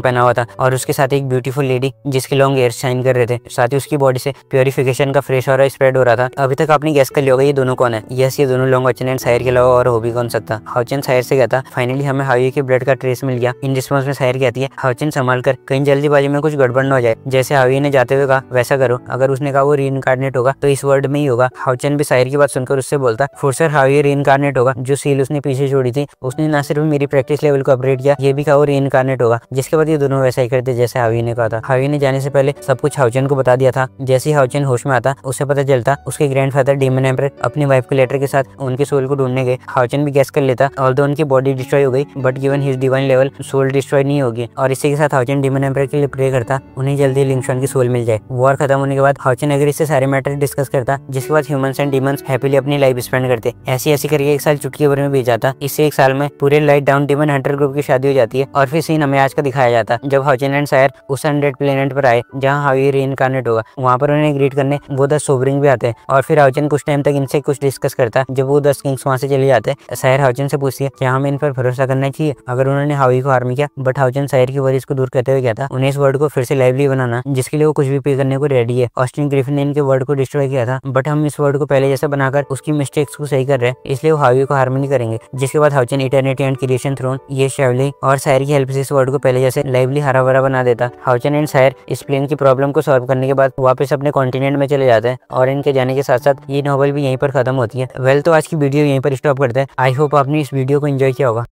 पहना हुआ था, और उसके साथ एक ब्यूटीफुल लेडी जिसके लॉन्ग हेयर शाइन कर रहे थे। साथ ही उसकी बॉडी से प्योरिफिकेशन का फ्रेश ऑरा स्प्रेड हो रहा था। अभी तक आपने गेस कर लिया होगा ये दोनों कौन है। यस, ये दोनों लोंग वचन एंड सायर के अलावा और हो भी कौन सकता। हाओचेन सायर से कहता फाइनली हमें हावी के ब्लड का ट्रेस मिल गया। इन रिस्पॉन्स में सायर कहती है हाओचेन संभाल कर, कहीं जल्दीबाजी में कुछ गड़बड़ न हो जाए। जैसे हावी ने जाते हुए कहा वैसा करो, अगर उसने कहा वो रीइंकार्नेट होगा तो इस वर्ल्ड में ही होगा। हाओचेन भी सायर की बात सुनकर उससे बोलता फॉर श्योर हावी रीइंकार्नेट होगा। जो सील उसने पीछे छोड़ी थी उसने न सिर्फ मेरी प्रैक्टिस लेवल को अपग्रेड किया, ये भी कहा वो रीइंकार्नेट होगा। जिसके बाद ये दोनों वैसा ही करते जैसे हावी ने कहा था। हावी ने जाने से पहले सब कुछ हाओचेन को बता दिया था। जैसे ही हाओचेन होश में आता उसे पता चलता उसके ग्रैंडफादर डीमन एम्परर अपनी वाइफ के लेटर के साथ उनके सोल को ढूंढने गए। हाओचेन भी गैस कर लेता ऑल्दो उनकी बॉडी डिस्ट्रॉय हो गई, but given his divine level soul destroy नहीं होगी। और इसी के साथ हाओचेन डीमन एम्परर के लिए प्रे करता उन्हें जल्दी लिंगशॉन की सोल मिल जाए। वॉर खत्म होने के बाद हाओचेन अगर इससे सारे मैटर डिस्कस करता, जिसके बाद ह्यूमंस एंड डीमंस हैप्पीली अपनी लाइफ स्पेंड करते। ऐसी करके एक साल चुटकी भर में बीत जाता। इससे एक साल में पूरे light down demon Hunter group की शादी हो जाती है। और फिर सीन हमें आज का दिखाया जाता जब हाओचेन एंड सायर उस 100 प्लेनेट पर आए जहाँ हावी रीइंकार्नेट होगा। वहाँ पर उन्हें ग्रीट करने वो 10 सोवरिंग भी आते हैं। और फिर हाओचेन कुछ टाइम तक इनसे कुछ डिस्कस करता। जब वो 10 किंग्स वहाँ से चले जाते हैं, सायर हाओचेन से पूछती है क्या हमें इन पर भरोसा करना चाहिए अगर उन्होंने हावी को हार्म किया। बट हाओचेन सायर की वरीज को दूर करते हुए कहता उन्हें इस वर्ल्ड को फिर से लाइवली बनाना, जिसके लिए वो कुछ भी पे करने को रेडी है। ऑस्टिन ग्रिफिन ने इनके वर्ल्ड को डिस्ट्रॉय किया था, बट हम इस वर्ल्ड को पहले जैसा बनाकर उसकी मिस्टेक्स को सही कर रहे हैं, इसलिए वो हावी को हार्म नहीं करेंगे। जिसके बाद हाओचेन इटर्निटी एंड क्रिएशन थ्रोन ये शेवली और सायर की हेल्प से इस वर्ल्ड को पहले जैसे लाइवली हरा भरा बना देता। हाओचेन एंड सायर इस प्लेन की प्रॉब्लम को सॉल्व करने के बाद वापस अपने कॉन्टिनेंट में चले जाते हैं। और इनके जाने के साथ साथ ये नॉवल भी यहीं पर खत्म होती है। वेल, तो आज की वीडियो यहीं पर स्टॉप करते हैं। आई होप आपने इस वीडियो को एंजॉय किया होगा।